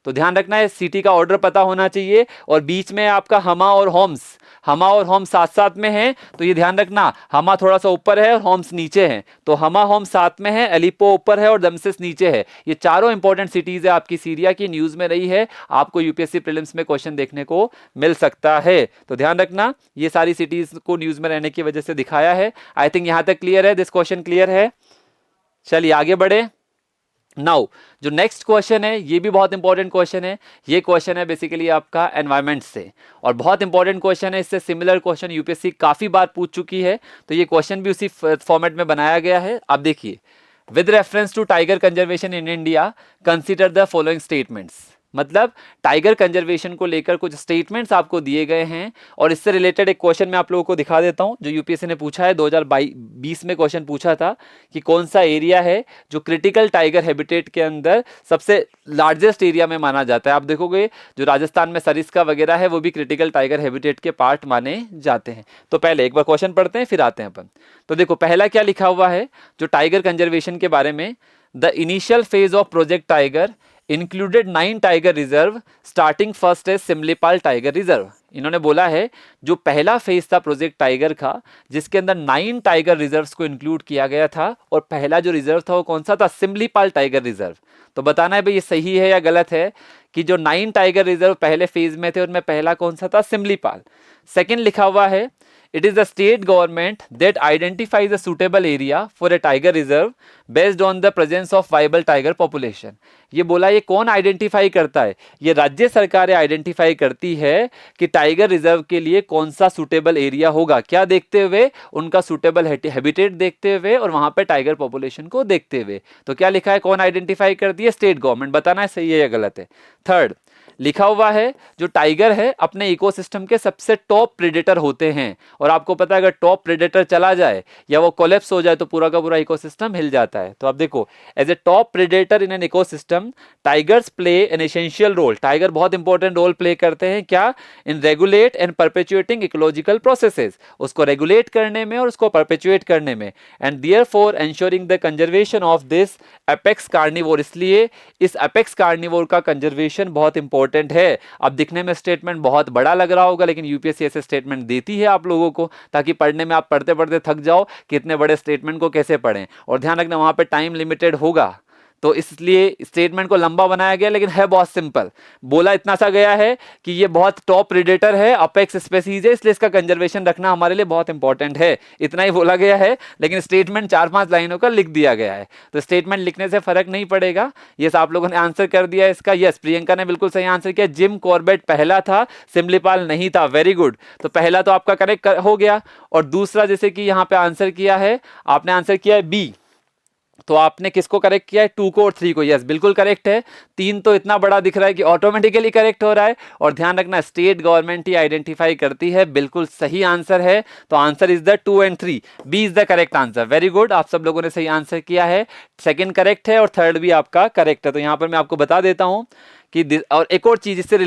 तो ध्यान रखना इस सिटी का ऑर्डर पता होना चाहिए। और बीच में आपका हमा और होम्स साथ साथ में है, तो ये ध्यान रखना, हमा थोड़ा सा ऊपर है और होम्स नीचे है। तो हमा होम्स साथ में है, अलिप्पो ऊपर है और दमिश्क नीचे है। ये चारों इंपॉर्टेंट सिटीज है आपकी सीरिया की, न्यूज में रही है, आपको यूपीएससी प्रीलिम्स में क्वेश्चन देखने को मिल सकता है। तो ध्यान रखना, ये सारी सिटीज को न्यूज में रहने की वजह से दिखाया है। आई थिंक यहां तक क्लियर है, दिस क्वेश्चन क्लियर है। चलिए आगे बढ़े। नाउ जो नेक्स्ट क्वेश्चन है ये भी बहुत इंपॉर्टेंट क्वेश्चन है। ये क्वेश्चन है बेसिकली आपका एनवायरनमेंट से, और बहुत इंपॉर्टेंट क्वेश्चन है। इससे सिमिलर क्वेश्चन यूपीएससी काफी बार पूछ चुकी है, तो ये क्वेश्चन भी उसी फॉर्मेट में बनाया गया है। आप देखिए, with reference to tiger conservation in India consider the following statements. मतलब टाइगर कंजर्वेशन को लेकर कुछ स्टेटमेंट्स आपको दिए गए हैं, और इससे रिलेटेड एक क्वेश्चन मैं आप लोगों को दिखा देता हूं जो यूपीएससी ने पूछा है। 2020 में क्वेश्चन पूछा था कि कौन सा एरिया है जो क्रिटिकल टाइगर हैबिटेट के अंदर सबसे लार्जेस्ट एरिया में माना जाता है। आप देखोगे जो राजस्थान में सरिस्का वगैरह है वो भी क्रिटिकल टाइगर हैबिटेट के पार्ट माने जाते हैं। तो पहले एक बार क्वेश्चन पढ़ते हैं फिर आते हैं अपन। तो देखो पहला क्या लिखा हुआ है जो टाइगर कंजर्वेशन के बारे में, the initial phase of project tiger included 9 tiger reserve starting first as Similipal tiger reserve. इन्होंने बोला है जो पहला फेज था प्रोजेक्ट टाइगर का जिसके अंदर 9 टाइगर रिजर्व्स को इंक्लूड किया गया था, और पहला जो रिजर्व था वो कौन सा था, सिमलीपाल टाइगर रिजर्व। तो बताना है भाई ये सही है या गलत है कि जो 9 टाइगर रिजर्व पहले फेज में थे उनमें पहला कौन सा था, सिमलीपाल। सेकंड लिखा हुआ है It is the state government that identifies a suitable area for a tiger reserve based on the presence of viable tiger population. ये बोला ये कौन आइडेंटिफाई करता है? ये राज्य सरकारें आइडेंटिफाई करती है कि टाइगर रिजर्व के लिए कौन सा सुटेबल एरिया होगा, क्या देखते हुए? उनका सुटेबल हैबिटेट देखते हुए और वहां पे टाइगर पॉपुलेशन को देखते हुए। तो क्या लिखा है, कौन आइडेंटिफाई करती है? State government. बताना है सही है या गलत है। थर्ड लिखा हुआ है जो टाइगर है अपने इकोसिस्टम के सबसे टॉप प्रेडेटर होते हैं, और आपको पता है अगर टॉप प्रेडेटर चला जाए या वो कोलैप्स हो जाए तो पूरा का पूरा इकोसिस्टम हिल जाता है। तो आप देखो, as a top predator in an ecosystem tigers play an essential role. Tiger बहुत इंपॉर्टेंट रोल प्ले करते हैं क्या? In regulate and perpetuating ecological processes, उसको रेगुलेट करने में और उसको परपेचुएट करने में। And therefore ensuring the conservation of this apex carnivore, इसलिए इस एपेक्स कार्निवोर का कंजर्वेशन बहुत इंपॉर्टेंट है। अब दिखने में स्टेटमेंट बहुत बड़ा लग रहा होगा, लेकिन यूपीएससी ऐसे स्टेटमेंट देती है आप लोगों को ताकि पढ़ने में आप पढ़ते पढ़ते थक जाओ कि इतने बड़े स्टेटमेंट को कैसे पढ़ें। और ध्यान रखना वहां पे टाइम लिमिटेड होगा, तो इसलिए स्टेटमेंट को लंबा बनाया गया, लेकिन है बहुत सिंपल। बोला इतना सा गया है कि ये बहुत टॉप प्रेडेटर है, अपेक्स स्पेसीज है, इसलिए इसका कंजर्वेशन रखना हमारे लिए बहुत इंपॉर्टेंट है। इतना ही बोला गया है, लेकिन स्टेटमेंट 4-5 लाइनों का लिख दिया गया है, तो स्टेटमेंट लिखने से फर्क नहीं पड़ेगा। यस, आप लोगों ने आंसर कर दिया इसका। यस, प्रियंका ने बिल्कुल सही आंसर किया। जिम कॉर्बेट पहला था, सिमलीपाल नहीं था। Very good. तो पहला तो आपका करेक्ट हो गया, और दूसरा जैसे कि यहाँ पे आंसर किया है, आपने आंसर किया है बी, तो आपने किसको करेक्ट किया है? 2 को और 3 को। यस, बिल्कुल करेक्ट है। 3 तो इतना बड़ा दिख रहा है कि ऑटोमेटिकली करेक्ट हो रहा है। और ध्यान रखना स्टेट गवर्नमेंट ही आइडेंटिफाई करती है, बिल्कुल सही आंसर है। तो answer is the 2 and 3, B is the correct answer. Very good, आप सब लोगों ने सही आंसर किया है। सेकंड करेक्ट है और थर्ड भी आपका करेक्ट है। तो यहां पर मैं आपको बता देता हूं कि और एक और चीज इससे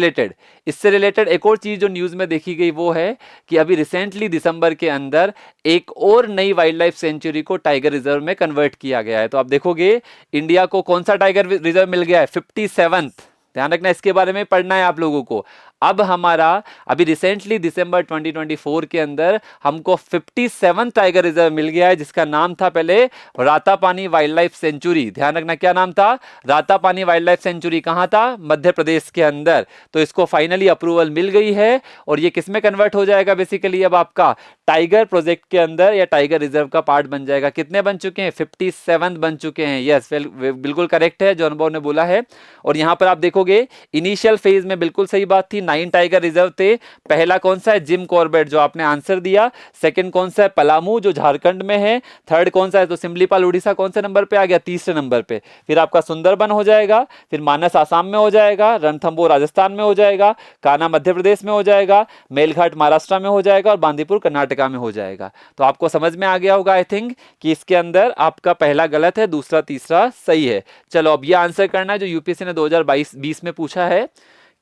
रिलेटेड एक और चीज जो न्यूज में देखी गई वो है कि अभी रिसेंटली दिसंबर के अंदर एक और नई वाइल्ड लाइफ सेंचुरी को टाइगर रिजर्व में कन्वर्ट किया गया है। तो आप देखोगे इंडिया को कौन सा टाइगर रिजर्व मिल गया है? 57th। ध्यान रखना, इसके बारे में पढ़ना है आप लोगों को। अब हमारा अभी रिसेंटली दिसंबर 2024 के अंदर हमको 57 टाइगर रिजर्व मिल गया है, जिसका नाम था पहले रातापानी वाइल्ड लाइफ सेंचुरी। ध्यान रखना क्या नाम था? Ratapani wild life sanctuary. कहां था? मध्य प्रदेश के अंदर। तो इसको फाइनली अप्रूवल मिल गई है, और ये किसमें कन्वर्ट हो जाएगा? बेसिकली अब आपका टाइगर प्रोजेक्ट के अंदर या टाइगर रिजर्व का पार्ट बन जाएगा। कितने बन चुके हैं? 57 बन चुके हैं। यस, बिल्कुल करेक्ट है, जॉन बॉ ने बोला है। और यहां पर आप देखोगे इनिशियल फेज में बिल्कुल सही बात थी, 9 टाइगर रिजर्व थे। पहला कौन सा है? जिम कॉर्बेट, जो आपने आंसर दिया। सेकंड कौन सा है? पलामू, जो झारखंड में है। थर्ड कौन सा है? तो सिमलीपाल उड़ीसा कौन से नंबर पे आ गया? तीसरे नंबर पे। फिर आपका सुंदरबन हो जाएगा, फिर मानस आसाम में हो जाएगा, रणथंबोर राजस्थान में हो जाएगा, कान्हा मध्य प्रदेश में हो जाएगा, मेलघाट महाराष्ट्र में हो जाएगा, और बांदीपुर कर्नाटका में हो जाएगा। तो आपको समझ में आ गया होगा आई थिंक कि इसके अंदर आपका पहला गलत है, दूसरा तीसरा सही है। चलो अब ये आंसर करना है जो यूपीएससी ने 2022 में पूछा है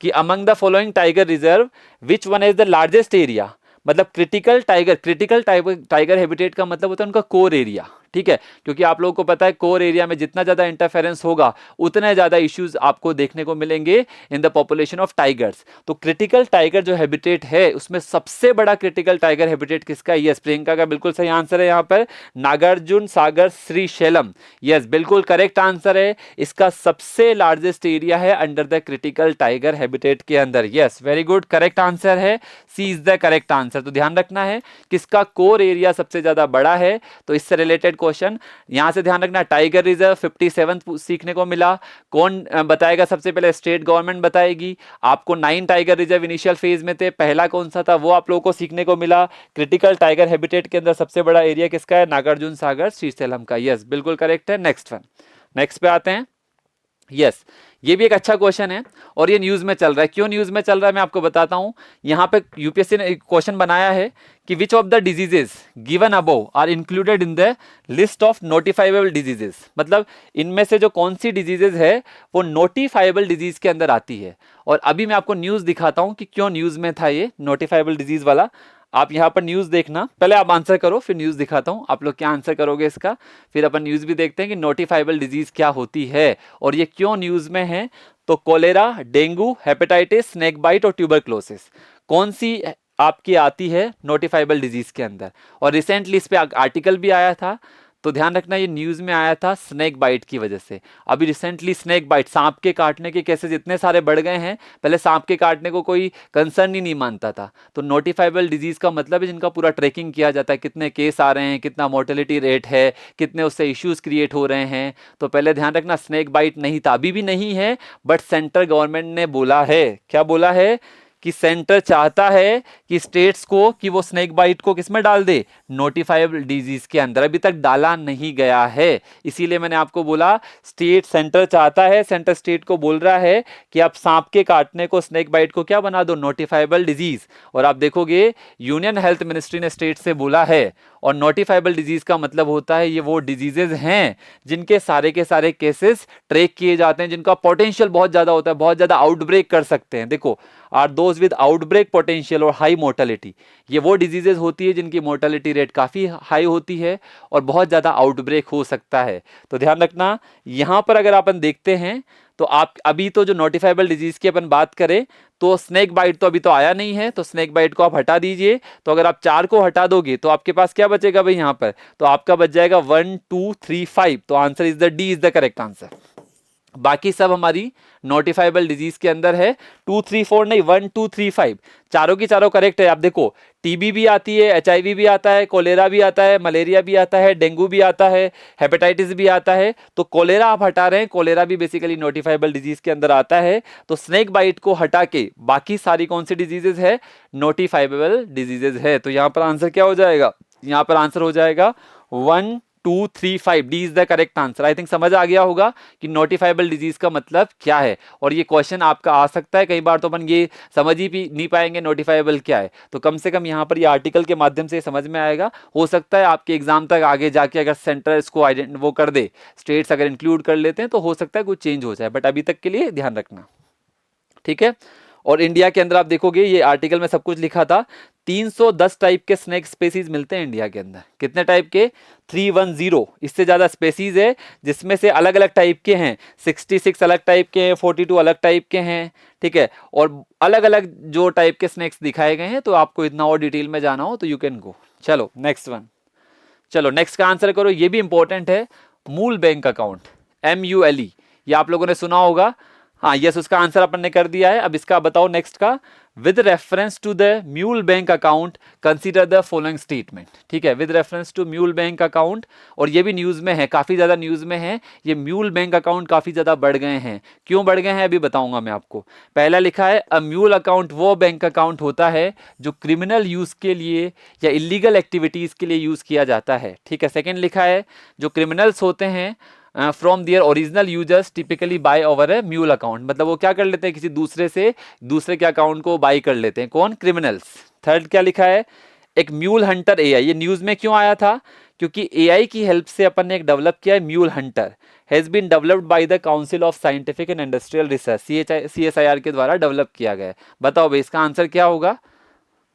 कि among the following tiger reserve which one is the largest area. मतलब क्रिटिकल टाइगर हैबिटेट का मतलब होता है उनका कोर एरिया। ठीक है, क्योंकि आप लोगों को पता है कोर एरिया में जितना ज्यादा इंटरफेरेंस होगा उतने ज्यादा इश्यूज आपको देखने को मिलेंगे in the population of tigers. तो क्रिटिकल टाइगर जो हैबिटेट है उसमें सबसे बड़ा क्रिटिकल टाइगर हैबिटेट किसका? यस, प्रियंका का बिल्कुल सही आंसर है यहाँ पर, नागार्जुन सागर श्रीशैलम। यस, बिल्कुल करेक्ट आंसर है। इसका सबसे लार्जेस्ट एरिया है under the critical tiger habitat के अंदर। Yes, very good, correct answer है, सी इज द करेक्ट आंसर। तो ध्यान रखना है किसका कोर एरिया सबसे ज्यादा बड़ा है। तो इससे रिलेटेड क्वेश्चन यहां से ध्यान रखना, टाइगर रिजर्व 57 सीखने को मिला। कौन बताएगा सबसे पहले? स्टेट गवर्नमेंट बताएगी। आपको 9 टाइगर रिजर्व इनिशियल फेज में थे, पहला कौन सा था वो आप लोगों को सीखने को मिला। क्रिटिकल टाइगर हैबिटेट के अंदर सबसे बड़ा एरिया किसका है? नागार्जुन सागर श्रीशैलम का। यस, बिल्कुल करेक्ट है। नेक्स्ट पे आते हैं। यस, ये भी एक अच्छा क्वेश्चन है और ये न्यूज में चल रहा है। क्यों न्यूज में चल रहा है मैं आपको बताता हूं। यहां पे यूपीएससी ने एक क्वेश्चन बनाया है कि which of the diseases given above are included in the list of notifiable diseases. मतलब इनमें से जो कौन सी डिजीजेस है वो नोटिफाइबल डिजीज के अंदर आती है। और अभी मैं आपको न्यूज दिखाता हूं कि क्यों न्यूज में था ये नोटिफाइबल डिजीज वाला। आप यहाँ पर न्यूज देखना, पहले आप आंसर करो फिर न्यूज दिखाता हूं आप लोग क्या आंसर करोगे इसका। फिर अपन न्यूज भी देखते हैं कि नोटिफाइबल डिजीज क्या होती है और ये क्यों न्यूज में है। तो cholera, dengue, hepatitis, snake bite और ट्यूबरक्लोसिस कौन सी आपकी आती है नोटिफाइबल डिजीज के अंदर। और रिसेंटली इस पे आर्टिकल भी आया था। तो ध्यान रखना ये न्यूज में आया था स्नेक बाइट की वजह से। अभी रिसेंटली स्नेक बाइट, सांप के काटने के केसेस इतने सारे बढ़ गए हैं, पहले सांप के काटने को कोई कंसर्न ही नहीं मानता था। तो नोटिफाइबल डिजीज का मतलब है जिनका पूरा ट्रैकिंग किया जाता है, कितने केस आ रहे हैं, कितना मोर्टेलिटी रेट है, कितने उससे इश्यूज क्रिएट हो रहे हैं। तो पहले ध्यान रखना स्नेक बाइट नहीं था, अभी भी नहीं है, बट सेंट्रल गवर्नमेंट ने बोला है, क्या बोला है कि सेंटर चाहता है कि स्टेट्स को कि वो स्नेक बाइट को किसमें डाल दे, नोटिफाइबल डिजीज के अंदर। अभी तक डाला नहीं गया है, इसीलिए मैंने आपको बोला स्टेट सेंटर चाहता है, सेंटर स्टेट को बोल रहा है कि आप सांप के काटने को, स्नेक बाइट को क्या बना दो, नोटिफाइबल डिजीज। और आप देखोगे यूनियन हेल्थ मिनिस्ट्री ने स्टेट से बोला है, और नोटिफाइबल डिजीज का मतलब होता है ये वो डिजीजेज हैं जिनके सारे के सारे केसेस ट्रैक किए जाते हैं, जिनका पोटेंशियल बहुत ज्यादा होता है, बहुत ज्यादा आउटब्रेक कर सकते हैं। देखो, are those with outbreak potential और हाई मोर्टेलिटी, ये वो डिजीजेज होती है जिनकी मोर्टेलिटी रेट काफी हाई होती है और बहुत ज्यादा आउटब्रेक हो सकता है। तो ध्यान रखना, यहां पर अगर अपन देखते हैं तो आप अभी तो जो नोटिफाइबल डिजीज की अपन बात करें तो स्नेक बाइट तो अभी तो आया नहीं है, तो स्नेक बाइट को आप हटा दीजिए। तो अगर आप 4 को हटा दोगे तो आपके पास क्या बचेगा भाई यहां पर, तो आपका बच जाएगा 1 2 3 5। तो answer is the D, is the correct answer. बाकी सब हमारी नोटिफाइबल डिजीज के अंदर है, 2 3 4 नहीं, 1 2 3 5 चारों की चारों करेक्ट है। आप देखो, टीबी भी आती है, एचआईवी भी आता है, कोलेरा भी आता है, मलेरिया भी आता है, डेंगू भी आता है, हेपेटाइटिस भी आता है। तो कोलेरा आप हटा रहे हैं, कोलेरा भी बेसिकली नोटिफाइबल डिजीज के अंदर आता है। तो स्नेक बाइट को हटा के बाकी सारी कौन सी डिजीजेज है, नोटिफाइबल डिजीजेज है। तो यहां पर आंसर क्या हो जाएगा, यहां पर आंसर हो जाएगा 1 2 3 5, D is the correct answer. I think समझ आ गया होगा कि नोटिफाइबल डिजीज का मतलब क्या है, और ये क्वेश्चन आपका आ सकता है कई बार, तो अपन ये समझ ही भी नहीं पाएंगे नोटिफाइबल क्या है। तो कम से कम यहाँ पर ये आर्टिकल के माध्यम से समझ में आएगा। हो सकता है आपके एग्जाम तक आगे जाके अगर सेंटर इसको वो कर दे, स्टेट्स अगर इंक्लूड कर लेते हैं तो हो सकता है कुछ चेंज हो जाए, बट अभी तक के लिए ध्यान रखना, ठीक है। और इंडिया के अंदर आप देखोगे, ये आर्टिकल में सब कुछ लिखा था, 310 टाइप के स्नेक स्पेसीज मिलते हैं इंडिया के अंदर। कितने टाइप के, 310, इससे ज्यादा स्पेसीज है, जिसमें से अलग अलग टाइप के हैं, 66 अलग टाइप के हैं, 42 अलग टाइप के हैं, ठीक है। और अलग अलग जो टाइप के स्नेक्स दिखाए गए हैं, तो आपको इतना और डिटेल में जाना हो तो यू कैन गो। चलो नेक्स्ट वन, चलो नेक्स्ट का आंसर करो, ये भी इंपॉर्टेंट है। मूल बैंक अकाउंट, MULE, ये आप लोगों ने सुना होगा। हाँ यस, उसका आंसर अपन ने कर दिया है। अब इसका बताओ नेक्स्ट का, with reference to the mule bank account consider the following statement, ठीक है। With reference to mule bank account, और ये भी न्यूज में है, काफी ज्यादा न्यूज में है, ये म्यूल बैंक अकाउंट काफी ज्यादा बढ़ गए हैं। क्यों बढ़ गए हैं अभी बताऊंगा मैं आपको। पहला लिखा है, अ म्यूल अकाउंट वो बैंक अकाउंट होता है जो क्रिमिनल यूज के लिए या इलीगल एक्टिविटीज के लिए यूज किया जाता है, ठीक है। सेकेंड लिखा है, जो क्रिमिनल्स होते हैं from their original users typically buy over a mule account, मतलब वो क्या कर लेते हैं, किसी दूसरे से दूसरे के अकाउंट को बाई कर लेते हैं, कौन, क्रिमिनल्स। थर्ड क्या लिखा है, एक म्यूल हंटर AI, ये न्यूज में क्यों आया था, क्योंकि AI की हेल्प से अपन ने एक डेवलप किया है mule hunter, has been developed by the council of scientific and industrial research, CSIR के द्वारा डेवलप किया गया है। बताओ भाई इसका आंसर क्या होगा,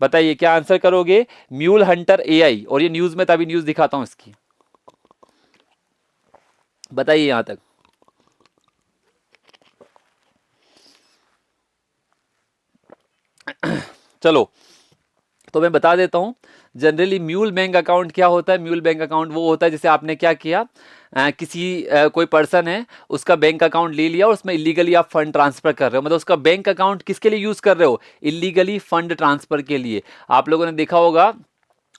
बताइए क्या आंसर करोगे, म्यूल हंटर AI। और ये न्यूज में, तभी न्यूज दिखाता हूं इसकी, बताइए यहां तक। चलो तो मैं बता देता हूं, जनरली म्यूल बैंक अकाउंट क्या होता है। म्यूल बैंक अकाउंट वो होता है जैसे आपने क्या किया, कोई पर्सन है, उसका बैंक अकाउंट ले लिया और उसमें इलीगली आप फंड ट्रांसफर कर रहे हो, मतलब उसका बैंक अकाउंट किसके लिए यूज कर रहे हो, इलीगली फंड ट्रांसफर के लिए। आप लोगों ने देखा होगा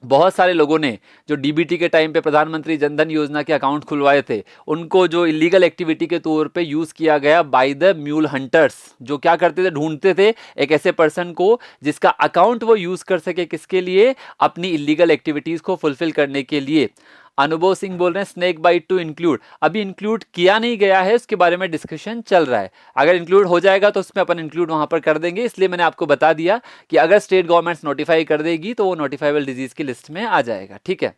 बहुत सारे लोगों ने जो डीबीटी के टाइम पे प्रधानमंत्री जनधन योजना के अकाउंट खुलवाए थे, उनको जो इलीगल एक्टिविटी के तौर पे यूज किया गया बाय द म्यूल हंटर्स, जो क्या करते थे, ढूंढते थे एक ऐसे पर्सन को जिसका अकाउंट वो यूज कर सके, किसके लिए, अपनी इलीगल एक्टिविटीज को फुलफिल करने के लिए। अनुभव सिंह बोल रहे हैं स्नेक बाइट टू इंक्लूड, अभी इंक्लूड किया नहीं गया है, उसके बारे में डिस्कशन चल रहा है। अगर इंक्लूड हो जाएगा तो उसमें अपन इंक्लूड वहां पर कर देंगे, इसलिए मैंने आपको बता दिया कि अगर स्टेट गवर्नमेंट नोटिफाई कर देगी तो वो नोटिफाइबल डिजीज की लिस्ट में आ जाएगा, ठीक है।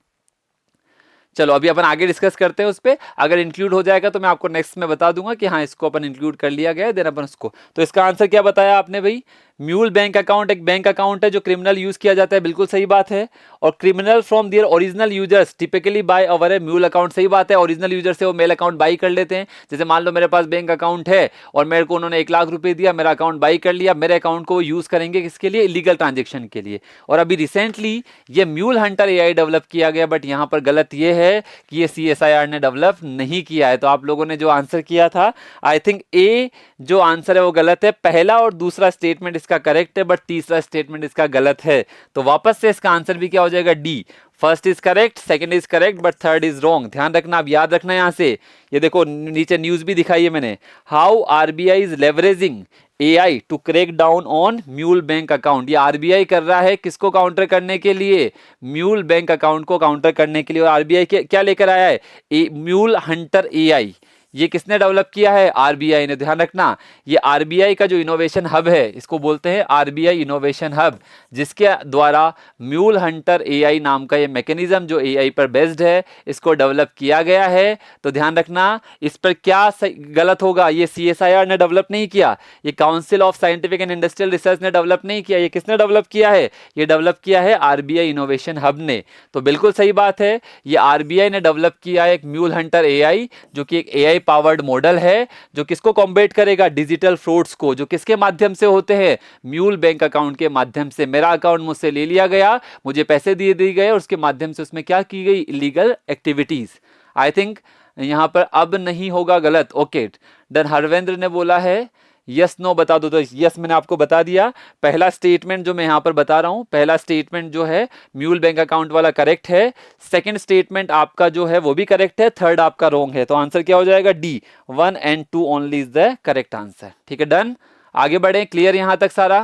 चलो अभी अपन आगे डिस्कस करते हैं उस पर, अगर इंक्लूड हो जाएगा तो मैं आपको नेक्स्ट में बता दूंगा कि हाँ इसको अपन इंक्लूड कर लिया गया है, देन अपन उसको। तो इसका आंसर क्या बताया आपने भाई, म्यूल बैंक अकाउंट एक बैंक अकाउंट है जो क्रिमिनल यूज किया जाता है, बिल्कुल सही बात है। और criminal from their original users typically by our mule account, सही बात है। ओरिजिनल यूजर से वो मेल अकाउंट बाई कर लेते हैं। जैसे मान लो मेरे पास बैंक अकाउंट है और मेरे को उन्होंने 1 लाख रुपए दिया, मेरा अकाउंट बाई कर लिया, मेरे अकाउंट को यूज करेंगे किसके लिए? इलीगल ट्रांजेक्शन के लिए। और अभी रिसेंटली ये म्यूल हंटर एआई डेवलप किया गया, बट यहां पर गलत ये है कि ये सीएसआईआर ने डेवलप नहीं किया है। तो आप लोगों ने जो आंसर किया था, आई थिंक ए जो आंसर है वो गलत है। पहला और दूसरा स्टेटमेंट इसका करेक्ट है, बट तीसरा स्टेटमेंट इसका गलत है। तो वापस से इसका आंसर भी क्या हो जाएगा? D. First is correct, second is correct, but third is wrong. ध्यान रखना, अब याद रखना यहां से। ये देखो नीचे न्यूज भी दिखाई है मैंने, how RBI is leveraging AI to crack down on mule bank account. ये आरबीआई कर रहा है किसको काउंटर करने के लिए? म्यूल बैंक अकाउंट को काउंटर करने के लिए। और आरबीआई क्या लेकर आया है? Mule hunter AI. ये किसने डेवलप किया है? आरबीआई ने। ध्यान रखना, ये आरबीआई का जो इनोवेशन हब है, इसको बोलते हैं आरबीआई इनोवेशन हब, जिसके द्वारा म्यूल हंटर एआई नाम का ये मैकेनिज्म जो एआई पर बेस्ड है, इसको डेवलप किया गया है। तो ध्यान रखना, इस पर क्या गलत होगा? ये सीएसआईआर ने डेवलप नहीं किया, ये council of scientific and industrial research ने डेवलप नहीं किया। ये किसने डेवलप किया है? ये डेवलप किया है आरबीआई इनोवेशन हब ने। तो बिल्कुल सही बात है, ये आरबीआई ने डेवलप किया है एक म्यूल हंटर एआई, जो कि एक एआई पावर्ड मॉडल है, जो किसको कॉम्बेट करेगा? डिजिटल फ्रॉड्स को, जो किसके माध्यम से होते हैं? म्यूल बैंक अकाउंट के माध्यम से। मेरा अकाउंट मुझसे ले लिया गया, मुझे पैसे दिए गए और उसके माध्यम से उसमें क्या की गई? Illegal activities. आई थिंक यहां पर अब नहीं होगा गलत। Okay done. हरवेंद्र ने बोला है यस नो बता दो, तो यस मैंने आपको बता दिया। पहला स्टेटमेंट जो मैं यहां पर बता रहा हूं, पहला स्टेटमेंट जो है म्यूल बैंक अकाउंट वाला करेक्ट है। सेकंड स्टेटमेंट आपका जो है वो भी करेक्ट है, थर्ड आपका रॉन्ग है। तो आंसर क्या हो जाएगा? D. 1 and 2 only is the correct answer. ठीक है, डन। आगे बढ़े, क्लियर यहां तक सारा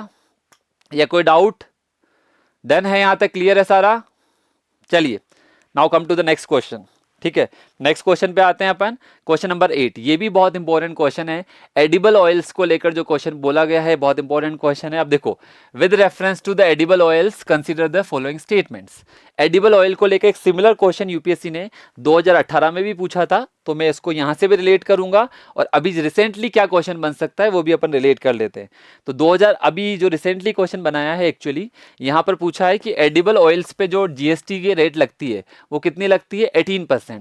या कोई डाउट? डन है, यहां तक क्लियर है सारा? चलिए, now come to the next question. ठीक है, नेक्स्ट क्वेश्चन पे आते हैं अपन। क्वेश्चन नंबर 8, ये भी बहुत इंपॉर्टेंट क्वेश्चन है। एडिबल ऑयल्स को लेकर जो क्वेश्चन बोला गया है, बहुत इंपॉर्टेंट क्वेश्चन है। अब देखो, with reference to the edible oils consider the following statements. Edible oil को लेकर एक सिमिलर क्वेश्चन यूपीएससी ने 2018 में भी पूछा था, तो मैं इसको यहां से भी रिलेट करूंगा, और अभी रिसेंटली क्या क्वेश्चन बन सकता है वो भी अपन रिलेट कर लेते हैं। तो 2000 अभी जो रिसेंटली क्वेश्चन बनाया है, एक्चुअली यहां पर पूछा है कि एडिबल ऑयल्स पे जो जीएसटी की रेट लगती है वो कितनी लगती है? 18%।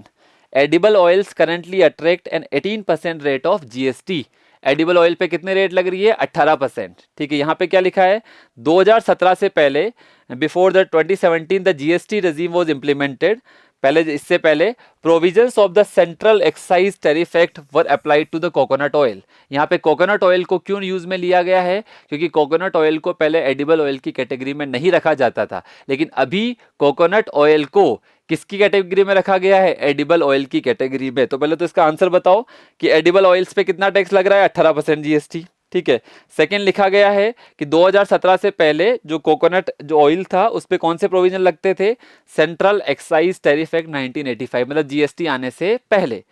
Edible oils currently attract an 18% rate of GST. Edible oil पे कितने रेट लग रही है? 18%। ठीक है, यहाँ पे क्या लिखा है? 2017 से पहले, before the 2017 the GST regime was implemented. पहले, इससे पहले provisions of the central excise tariff act were applied to the coconut oil. यहाँ पे कोकोनट ऑयल को क्यों यूज में लिया गया है? क्योंकि कोकोनट ऑयल को पहले एडिबल ऑयल की कैटेगरी में नहीं रखा जाता था, लेकिन अभी कोकोनट ऑयल को किसकी कैटेगरी में रखा गया है? एडिबल ऑयल की कैटेगरी में। तो पहले तो इसका आंसर बताओ कि एडिबल ऑयल्स पे कितना टैक्स लग रहा है? 18% जीएसटी। ठीक है, सेकंड लिखा गया है कि 2017 से पहले जो कोकोनट जो ऑयल था उस पे कौन से प्रोविजन लगते थे? सेंट्रल एक्साइज टैरिफ एक्ट 1985, मतलब जीएसटी आने से पहले।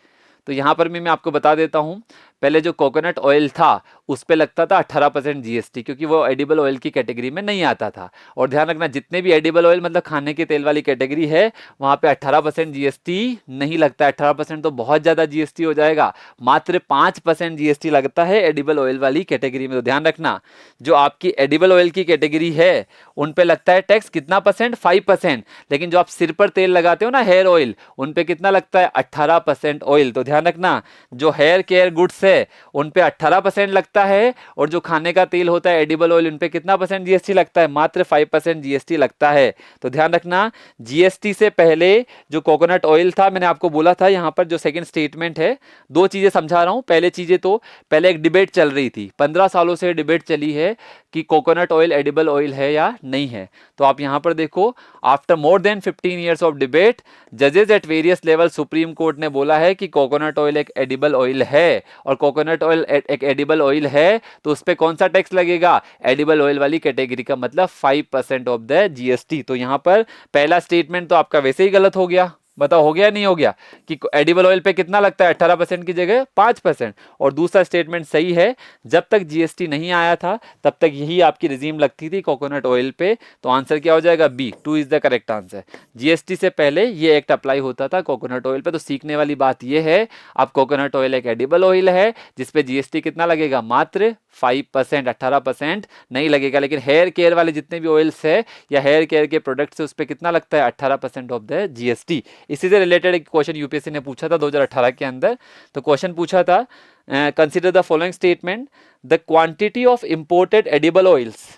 तो यहां पर भी मैं आपको बता देता हूं, पहले जो कोकोनट ऑयल था उस पे लगता था 18% जीएसटी, क्योंकि वो एडिबल ऑयल की कैटेगरी में नहीं आता था। और ध्यान रखना, जितने भी एडिबल ऑयल मतलब खाने के तेल वाली कैटेगरी है, वहां पे 18% जीएसटी नहीं लगता है। 18% तो बहुत ज्यादा जीएसटी हो जाएगा, मात्र 5% जीएसटी लगता है एडिबल ऑयल वाली कैटेगरी में। तो ध्यान रखना, जो आपकी एडिबल ऑयल की कैटेगरी है उन पे लगता है टैक्स कितना परसेंट? 5%। लेकिन जो आप सिर पर तेल लगाते हो ना, हेयर ऑयल, उन पे कितना लगता है? 18% ऑयल। तो ध्यान रखना, जो हेयर केयर गुड्स है उन पे 18% लगता है, और जो खाने का तेल होता है एडिबल ऑयल, उन पे कितना परसेंट जीएसटी लगता है? मात्र 5% जीएसटी लगता है। तो ध्यान रखना, जीएसटी से पहले जो कोकोनट ऑयल था, मैंने आपको बोला था यहां पर जो सेकंड स्टेटमेंट है, दो चीजें समझा रहा हूं। पहले चीजें तो, पहले एक डिबेट चल रही थी, 15 सालों से डिबेट चली है कि कोकोनट ऑयल एडिबल ऑयल है या नहीं है। तो आप यहां पर देखो, after more than 15 years of debate, जजेस at various level supreme court ने बोला है कि कोकोनट ऑयल एक एडिबल ऑयल है, और कोकोनट ऑयल एक एडिबल ऑयल है तो उस पे कौन सा टैक्स लगेगा? एडिबल ऑयल वाली कैटेगरी का, मतलब 5% ऑफ द जीएसटी। तो यहां पर पहला स्टेटमेंट तो आपका वैसे ही गलत हो गया, बताओ हो गया नहीं हो गया कि एडिबल ऑयल पे कितना लगता है 18% की जगह 5%। और दूसरा स्टेटमेंट सही है, जब तक जीएसटी नहीं आया था तब तक यही आपकी रिजीम लगती थी कोकोनट ऑयल पे। तो आंसर क्या हो जाएगा, B, 2 is the correct answer. GST से पहले ये एक्ट अप्लाई होता था कोकोनट ऑयल पे। तो सीखने वाली बात ये है, अब कोकोनट ऑयल एक एडिबल ऑयल है जिसपे जीएसटी कितना लगेगा, मात्र 5%, 18% नहीं लगेगा। लेकिन हेयर केयर वाले जितने भी ऑयल्स है या हेयर केयर के प्रोडक्ट्स है उस पर कितना लगता है, 18% ऑफ द जीएसटी। इसी से रिलेटेड एक क्वेश्चन यूपीएससी ने पूछा था 2018 के अंदर। तो क्वेश्चन पूछा था, consider the following statement, the quantity of imported edible oils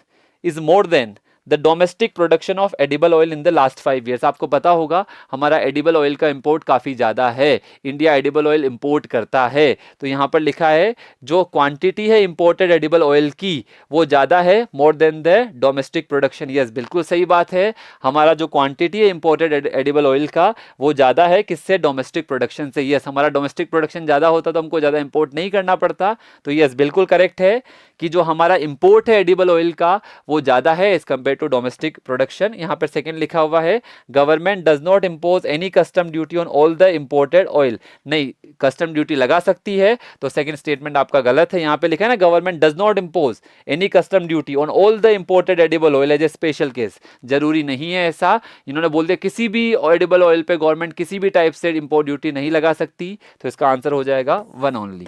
is more than the domestic production of edible oil in the last 5 years. आपको पता होगा हमारा एडिबल ऑयल का इंपोर्ट काफ़ी ज़्यादा है, इंडिया एडिबल ऑयल इंपोर्ट करता है। तो यहाँ पर लिखा है जो क्वांटिटी है इंपोर्टेड एडिबल ऑयल की वो ज़्यादा है more than the domestic production. Yes, बिल्कुल सही बात है, हमारा जो क्वांटिटी है इंपोर्टेड एडिबल ऑयल का वो ज़्यादा है किससे, डोमेस्टिक प्रोडक्शन से। यस, हमारा डोमेस्टिक प्रोडक्शन ज़्यादा होता तो हमको ज़्यादा इंपोर्ट नहीं करना पड़ता। तो यस, बिल्कुल करेक्ट है कि जो हमारा इंपोर्ट है एडिबल ऑयल का वो ज़्यादा है as compare to domestic production. यहाँ पर सेकंड लिखा हुआ है, government does not impose any custom duty on all the imported oil. नहीं, कस्टम ड्यूटी लगा सकती है, तो सेकंड स्टेटमेंट आपका गलत है। यहाँ पे लिखा है ना, government does not impose any custom duty on all the imported edible oil as a special case. जरूरी नहीं है ऐसा, इन्होंने बोल दिया किसी भी एडिबल ऑयल पे गवर्नमेंट किसी भी टाइप से इंपोर्ट ड्यूटी नहीं लगा सकती। तो इसका आंसर हो जाएगा 1 only,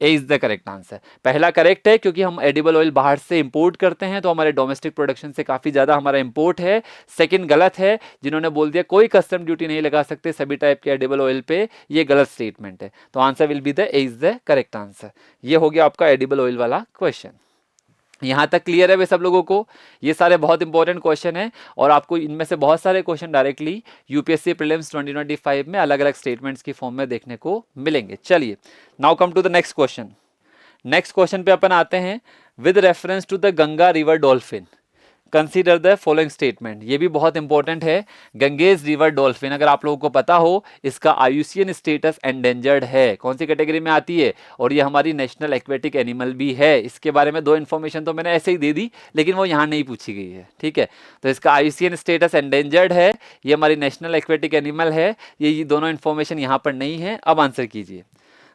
A is the correct answer. पहला करेक्ट है क्योंकि हम एडिबल ऑयल बाहर से इंपोर्ट करते हैं तो हमारे डोमेस्टिक प्रोडक्शन से काफी ज्यादा हमारा इंपोर्ट है। सेकंड गलत है, जिन्होंने बोल दिया कोई कस्टम ड्यूटी नहीं लगा सकते सभी टाइप के एडिबल ऑयल पे, ये गलत स्टेटमेंट है। तो answer will be the A is the correct answer. ये हो गया आपका एडिबल ऑयल वाला क्वेश्चन। यहाँ तक क्लियर है वे सब लोगों को? ये सारे बहुत इंपॉर्टेंट क्वेश्चन हैं और आपको इनमें से बहुत सारे क्वेश्चन डायरेक्टली यूपीएससी प्रीलिम्स 2025 में अलग अलग स्टेटमेंट्स की फॉर्म में देखने को मिलेंगे। चलिए, now come to the next question. Next question पे अपन आते हैं, with reference to the Ganga river dolphin consider the following statement. ये भी बहुत इंपॉर्टेंट है। गंगेज रिवर डॉल्फिन, अगर आप लोगों को पता हो, इसका आईयूसीएन स्टेटस एंडेंजर्ड है। कौन सी कैटेगरी में आती है? और ये हमारी नेशनल एक्वेटिक एनिमल भी है। इसके बारे में 2 इन्फॉर्मेशन तो मैंने ऐसे ही दे दी, लेकिन वो यहाँ नहीं पूछी गई है, ठीक है। तो इसका आईयूसीएन स्टेटस एंडेंजर्ड है, ये हमारी नेशनल एक्वेटिक एनिमल है। ये दोनों इन्फॉर्मेशन यहाँ पर नहीं है। अब आंसर कीजिए।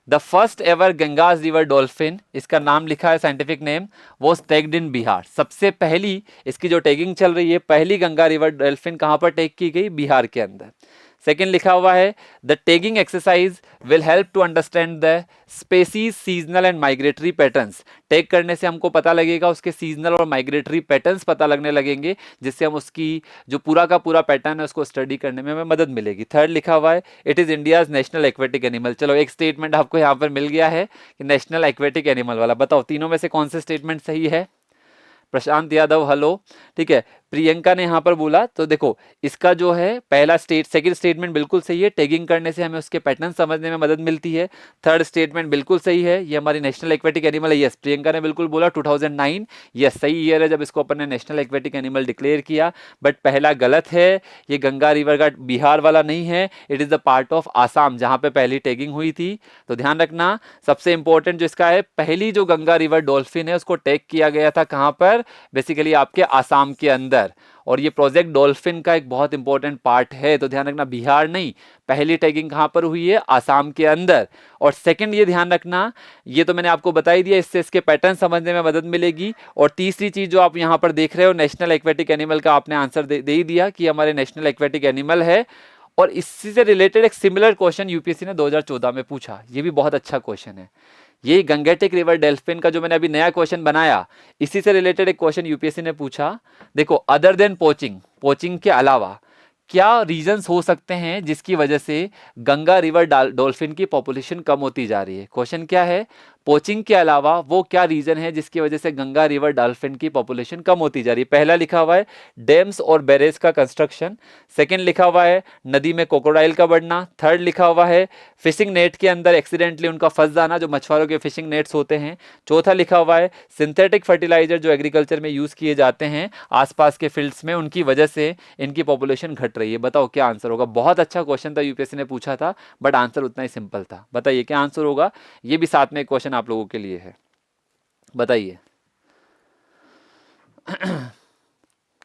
The first ever Ganges river dolphin, इसका नाम लिखा है साइंटिफिक नेम, वो टैग्ड इन बिहार। सबसे पहली इसकी जो टैगिंग चल रही है, पहली गंगा रिवर डॉल्फिन कहाँ पर टैग की गई? बिहार के अंदर। सेकेंड लिखा हुआ है, the tagging exercise will help to understand the species seasonal and migratory patterns. Tag करने से हमको पता लगेगा उसके सीजनल और माइग्रेटरी पैटर्न्स पता लगने लगेंगे, जिससे हम उसकी जो पूरा का पूरा पैटर्न है उसको स्टडी करने में हमें मदद मिलेगी। थर्ड लिखा हुआ है, it is India's national aquatic animal. चलो, एक स्टेटमेंट आपको यहाँ पर मिल गया है कि नेशनल एक्वेटिक एनिमल वाला। बताओ तीनों में से कौन से स्टेटमेंट सही है? प्रशांत यादव हेलो, ठीक है। प्रियंका ने यहाँ पर बोला, तो देखो इसका जो है पहला सेकंड स्टेटमेंट बिल्कुल सही है, टैगिंग करने से हमें उसके पैटर्न समझने में मदद मिलती है। थर्ड स्टेटमेंट बिल्कुल सही है, ये हमारी नेशनल एक्वेटिक एनिमल है। यस, प्रियंका ने बिल्कुल बोला 2009, यस सही ईयर है जब इसको अपन ने नेशनल एक्वेटिक एनिमल डिक्लेयर किया। बट पहला गलत है, ये गंगा रिवर का बिहार वाला नहीं है, it is the part of Assam जहां पे पहली टैगिंग हुई थी। तो ध्यान रखना, सबसे इंपॉर्टेंट जो इसका है, पहली जो गंगा रिवर डॉल्फिन है उसको टैग किया गया था कहां पर? बेसिकली आपके आसाम के अंदर। और ये प्रोजेक्ट डॉल्फिन का एक बहुत इंपॉर्टेंट पार्ट है। तो ध्यान रखना, बिहार नहीं, पहली टैगिंग कहां पर हुई है? आसाम के अंदर। और सेकंड ये ध्यान रखना, ये तो मैंने आपको बता ही दिया, इससे इसके पैटर्न समझने में मदद मिलेगी। और तीसरी चीज जो आप यहां पर देख रहे हो, नेशनल एक्वेटिक एनिमल का आपने आंसर दे ही दिया कि हमारे नेशनल एक्वेटिक एनिमल है। और इससे से रिलेटेड एक सिमिलर क्वेश्चन यूपीएससी ने 2014 में पूछा, ये भी बहुत अच्छा क्वेश्चन है। ये गंगेटिक रिवर डेल्फिन का जो मैंने अभी नया क्वेश्चन बनाया, इसी से रिलेटेड एक क्वेश्चन यूपीएससी ने पूछा। देखो, अदर देन पोचिंग, पोचिंग के अलावा क्या रीजंस हो सकते हैं जिसकी वजह से गंगा रिवर डॉल्फिन की पॉपुलेशन कम होती जा रही है? क्वेश्चन क्या है? पोचिंग के अलावा वो क्या रीजन है जिसकी वजह से गंगा रिवर डॉल्फिन की पॉपुलेशन कम होती जा रही है? पहला लिखा हुआ है डैम्स और बैरेज का कंस्ट्रक्शन। सेकंड लिखा हुआ है नदी में क्रोकोडाइल का बढ़ना। थर्ड लिखा हुआ है फिशिंग नेट के अंदर एक्सीडेंटली उनका फंस जाना, जो मछुआरों के फिशिंग नेट्स होते हैं। चौथा लिखा हुआ है सिंथेटिक फर्टिलाइजर जो एग्रीकल्चर में यूज किए जाते हैं आसपास के फील्ड्स में, उनकी वजह से इनकी पॉपुलेशन घट रही है। बताओ क्या आंसर होगा? बहुत अच्छा क्वेश्चन था, यूपीएससी ने पूछा था, बट आंसर उतना ही सिंपल था। बताइए क्या आंसर होगा? ये भी साथ में क्वेश्चन आप लोगों के लिए है, बताइए।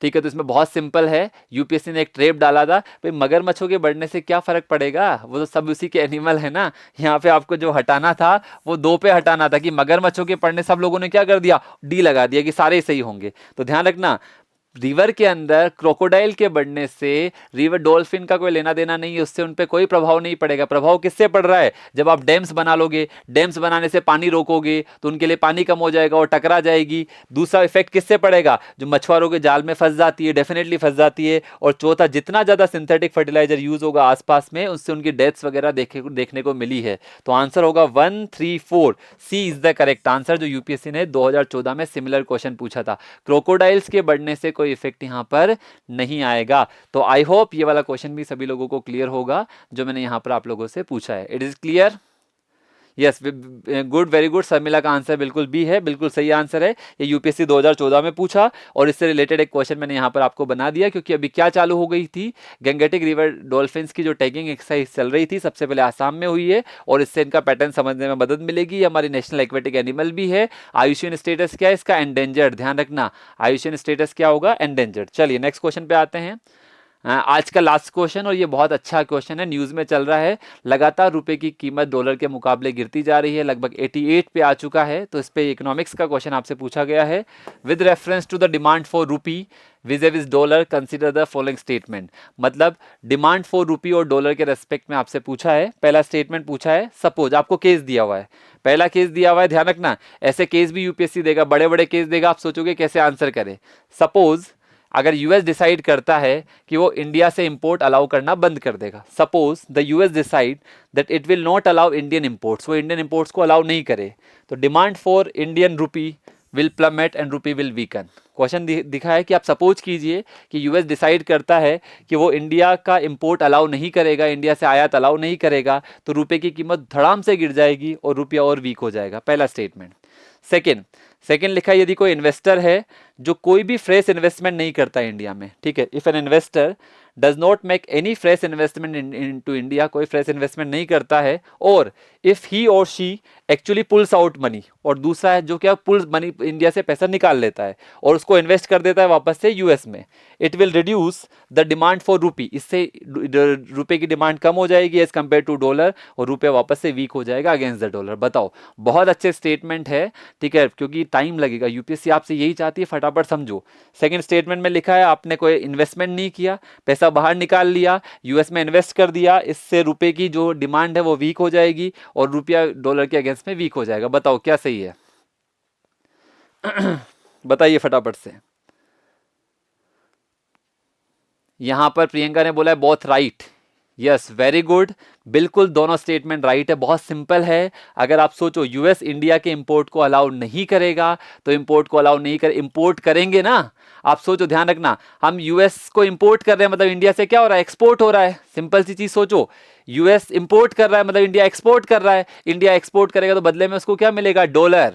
ठीक है, तो इसमें बहुत सिंपल है, यूपीएससी ने एक ट्रेप डाला था भाई, मगरमच्छों के बढ़ने से क्या फर्क पड़ेगा, वो तो सब उसी के एनिमल है ना। यहाँ पे आपको जो हटाना था वो 2 पे हटाना था कि मगरमच्छों के पढ़ने सब लोगों ने क्या कर दिया, डी लगा दिया कि सारे सही होंगे। तो ध्यान रखना, रिवर के अंदर क्रोकोडाइल के बढ़ने से रिवर डॉल्फिन का कोई लेना देना नहीं है, उससे उन पे कोई प्रभाव नहीं पड़ेगा। प्रभाव किससे पड़ रहा है, जब आप डैम्स बना लोगे, डैम्स बनाने से पानी रोकोगे तो उनके लिए पानी कम हो जाएगा और टकरा जाएगी। दूसरा इफेक्ट किससे पड़ेगा, जो मछुआरों के जाल में फंस जाती है, डेफिनेटली फंस जाती है। और चौथा, जितना ज्यादा सिंथेटिक फर्टिलाइजर यूज होगा आसपास में, उससे उनकी डेथ्स वगैरह देखने को मिली है। तो आंसर होगा 1, 3, 4, सी इज द करेक्ट आंसर, जो यूपीएससी ने 2014 में सिमिलर क्वेश्चन पूछा था। क्रोकोडाइल्स के बढ़ने से कोई इफेक्ट यहां पर नहीं आएगा। तो आई होप ये वाला क्वेश्चन भी सभी लोगों को क्लियर होगा जो मैंने यहां पर आप लोगों से पूछा है। It is clear? Yes, good, very good. Sharmila का आंसर बिल्कुल बी है, बिल्कुल सही आंसर है। ये यूपीएससी 2014 में पूछा और इससे रिलेटेड एक क्वेश्चन मैंने यहाँ पर आपको बना दिया, क्योंकि अभी क्या चालू हो गई थी, गंगेटिक रिवर डॉल्फिन्स की जो टैगिंग एक्सरसाइज चल रही थी, सबसे पहले आसाम में हुई है और इससे इनका पैटर्न समझने में मदद मिलेगी। हमारी नेशनल एक्वेटिक एनिमल भी है। आयुष्मान स्टेटस क्या है इसका, एंडेंजर्ड। ध्यान रखना, आयुष्मान स्टेटस क्या होगा, एंडेंजर्ड। चलिए नेक्स्ट क्वेश्चन पे आते हैं। आज का लास्ट क्वेश्चन, और ये बहुत अच्छा क्वेश्चन है, न्यूज में चल रहा है। लगातार रुपए की कीमत डॉलर के मुकाबले गिरती जा रही है, लगभग 88 पे आ चुका है। तो इस पे इकोनॉमिक्स का क्वेश्चन आपसे पूछा गया है। With reference to the demand for rupee vis dollar consider the following statement. मतलब डिमांड फॉर रूपी और डॉलर के रेस्पेक्ट में आपसे पूछा है। पहला स्टेटमेंट पूछा है, सपोज आपको केस दिया हुआ है, पहला केस दिया हुआ है, ध्यान रखना ऐसे केस भी यूपीएससी देगा, बड़े बड़े केस देगा, आप सोचोगे कैसे आंसर करें। सपोज अगर यूएस डिसाइड करता है कि वो इंडिया से इंपोर्ट अलाउ करना बंद कर देगा, suppose the US decide that it will not allow Indian imports, वो इंडियन इंपोर्ट्स को अलाउ नहीं करे, तो demand for Indian rupee will plummet and रूपी विल वीकन। क्वेश्चन दिखा है कि आप सपोज कीजिए कि यूएस डिसाइड करता है कि वो इंडिया का इंपोर्ट अलाउ नहीं करेगा, इंडिया से आयात अलाउ नहीं करेगा, तो रुपए की कीमत धड़ाम से गिर जाएगी और रुपया और वीक हो जाएगा। पहला स्टेटमेंट। सेकेंड लिखा है, यदि कोई इन्वेस्टर है जो कोई भी फ्रेश इन्वेस्टमेंट नहीं करता है इंडिया में, ठीक है, if an investor does not make any fresh investment in to India, कोई फ्रेश इन्वेस्टमेंट नहीं करता है, और इफ ही और she actually pulls out money, और दूसरा है जो क्या पुल्स मनी, इंडिया से पैसा निकाल लेता है और उसको इन्वेस्ट कर देता है वापस से यूएस में, it will reduce the demand for रूपी, इससे रुपए की डिमांड कम हो जाएगी एज कंपेयर टू डॉलर, और रुपया वापस से वीक हो जाएगा अगेंस्ट द डॉलर। बताओ, बहुत अच्छे स्टेटमेंट है, ठीक है, क्योंकि टाइम लगेगा, यूपीएससी आपसे यही चाहती है फटाफट समझो। सेकंड स्टेटमेंट में लिखा है आपने कोई इन्वेस्टमेंट नहीं किया, पैसा बाहर निकाल लिया, यूएस में इन्वेस्ट कर दिया, इससे रुपए की जो डिमांड है वो वीक हो जाएगी और रुपया डॉलर के अगेंस्ट में वीक हो जाएगा। बताओ क्या सही है? बताइए फटाफट से। यहां पर प्रियंका ने बोला है both right. Yes, very good, बिल्कुल दोनों स्टेटमेंट राइट है, बहुत सिंपल है। अगर आप सोचो यूएस इंडिया के इंपोर्ट को अलाउ नहीं करेगा, तो इंपोर्ट को अलाउ नहीं कर, इंपोर्ट करेंगे ना, आप सोचो, ध्यान रखना, हम यूएस को इंपोर्ट कर रहे हैं, मतलब इंडिया से क्या हो रहा है, एक्सपोर्ट हो रहा है। सिंपल सी चीज सोचो, यूएस इंपोर्ट कर रहा है मतलब इंडिया एक्सपोर्ट कर रहा है, इंडिया एक्सपोर्ट करेगा तो बदले में उसको क्या मिलेगा, डॉलर।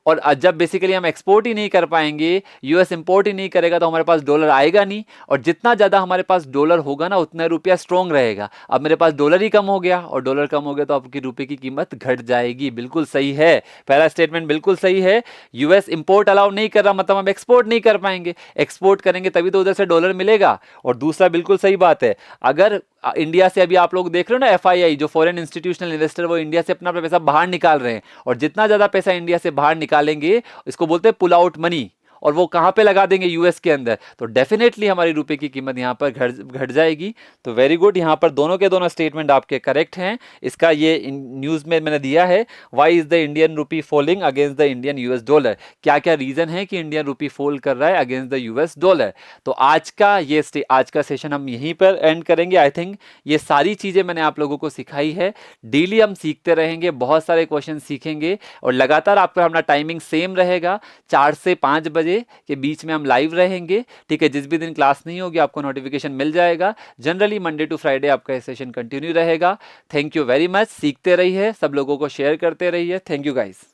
और जब बेसिकली हम एक्सपोर्ट ही नहीं कर पाएंगे, यूएस इंपोर्ट ही नहीं करेगा, तो हमारे पास डॉलर आएगा नहीं, और जितना ज्यादा हमारे पास डॉलर होगा ना उतना रुपया स्ट्रॉन्ग रहेगा। अब मेरे पास डॉलर ही कम हो गया, और डॉलर कम हो गया तो आपकी रुपए की कीमत घट जाएगी। बिल्कुल सही है, पहला स्टेटमेंट बिल्कुल सही है। यूएस इंपोर्ट अलाउ नहीं कर रहा मतलब हम एक्सपोर्ट नहीं कर पाएंगे, एक्सपोर्ट करेंगे तभी तो उधर से डॉलर मिलेगा। और दूसरा बिल्कुल सही बात है, अगर इंडिया से अभी आप लोग देख रहे हो ना, एफआईआई जो फॉरेन इंस्टीट्यूशनल इन्वेस्टर, वो इंडिया से अपना पैसा बाहर निकाल रहे हैं, और जितना ज्यादा पैसा इंडिया से बाहर निकालेंगे इसको बोलते हैं पुल आउट मनी, और वो कहां पे लगा देंगे, यूएस के अंदर, तो डेफिनेटली हमारी रुपए की कीमत यहां पर घट जाएगी। तो वेरी गुड, यहां पर दोनों के दोनों स्टेटमेंट आपके करेक्ट हैं। इसका ये न्यूज में मैंने दिया है, why is the Indian rupee falling against the Indian US dollar, क्या क्या रीजन है कि इंडियन रूपी फॉल कर रहा है अगेंस्ट द यूएस डॉलर। तो आज का सेशन हम यहीं पर एंड करेंगे। आई थिंक ये सारी चीजें मैंने आप लोगों को सिखाई है, डेली हम सीखते रहेंगे, बहुत सारे क्वेश्चन सीखेंगे, और लगातार आपका अपना टाइमिंग सेम रहेगा, 4 से 5 बजे के बीच में हम लाइव रहेंगे, ठीक है। जिस भी दिन क्लास नहीं होगी आपको नोटिफिकेशन मिल जाएगा। जनरली मंडे टू फ्राइडे आपका सेशन कंटिन्यू रहेगा। थैंक यू वेरी मच, सीखते रहिए, सब लोगों को शेयर करते रहिए। Thank you guys.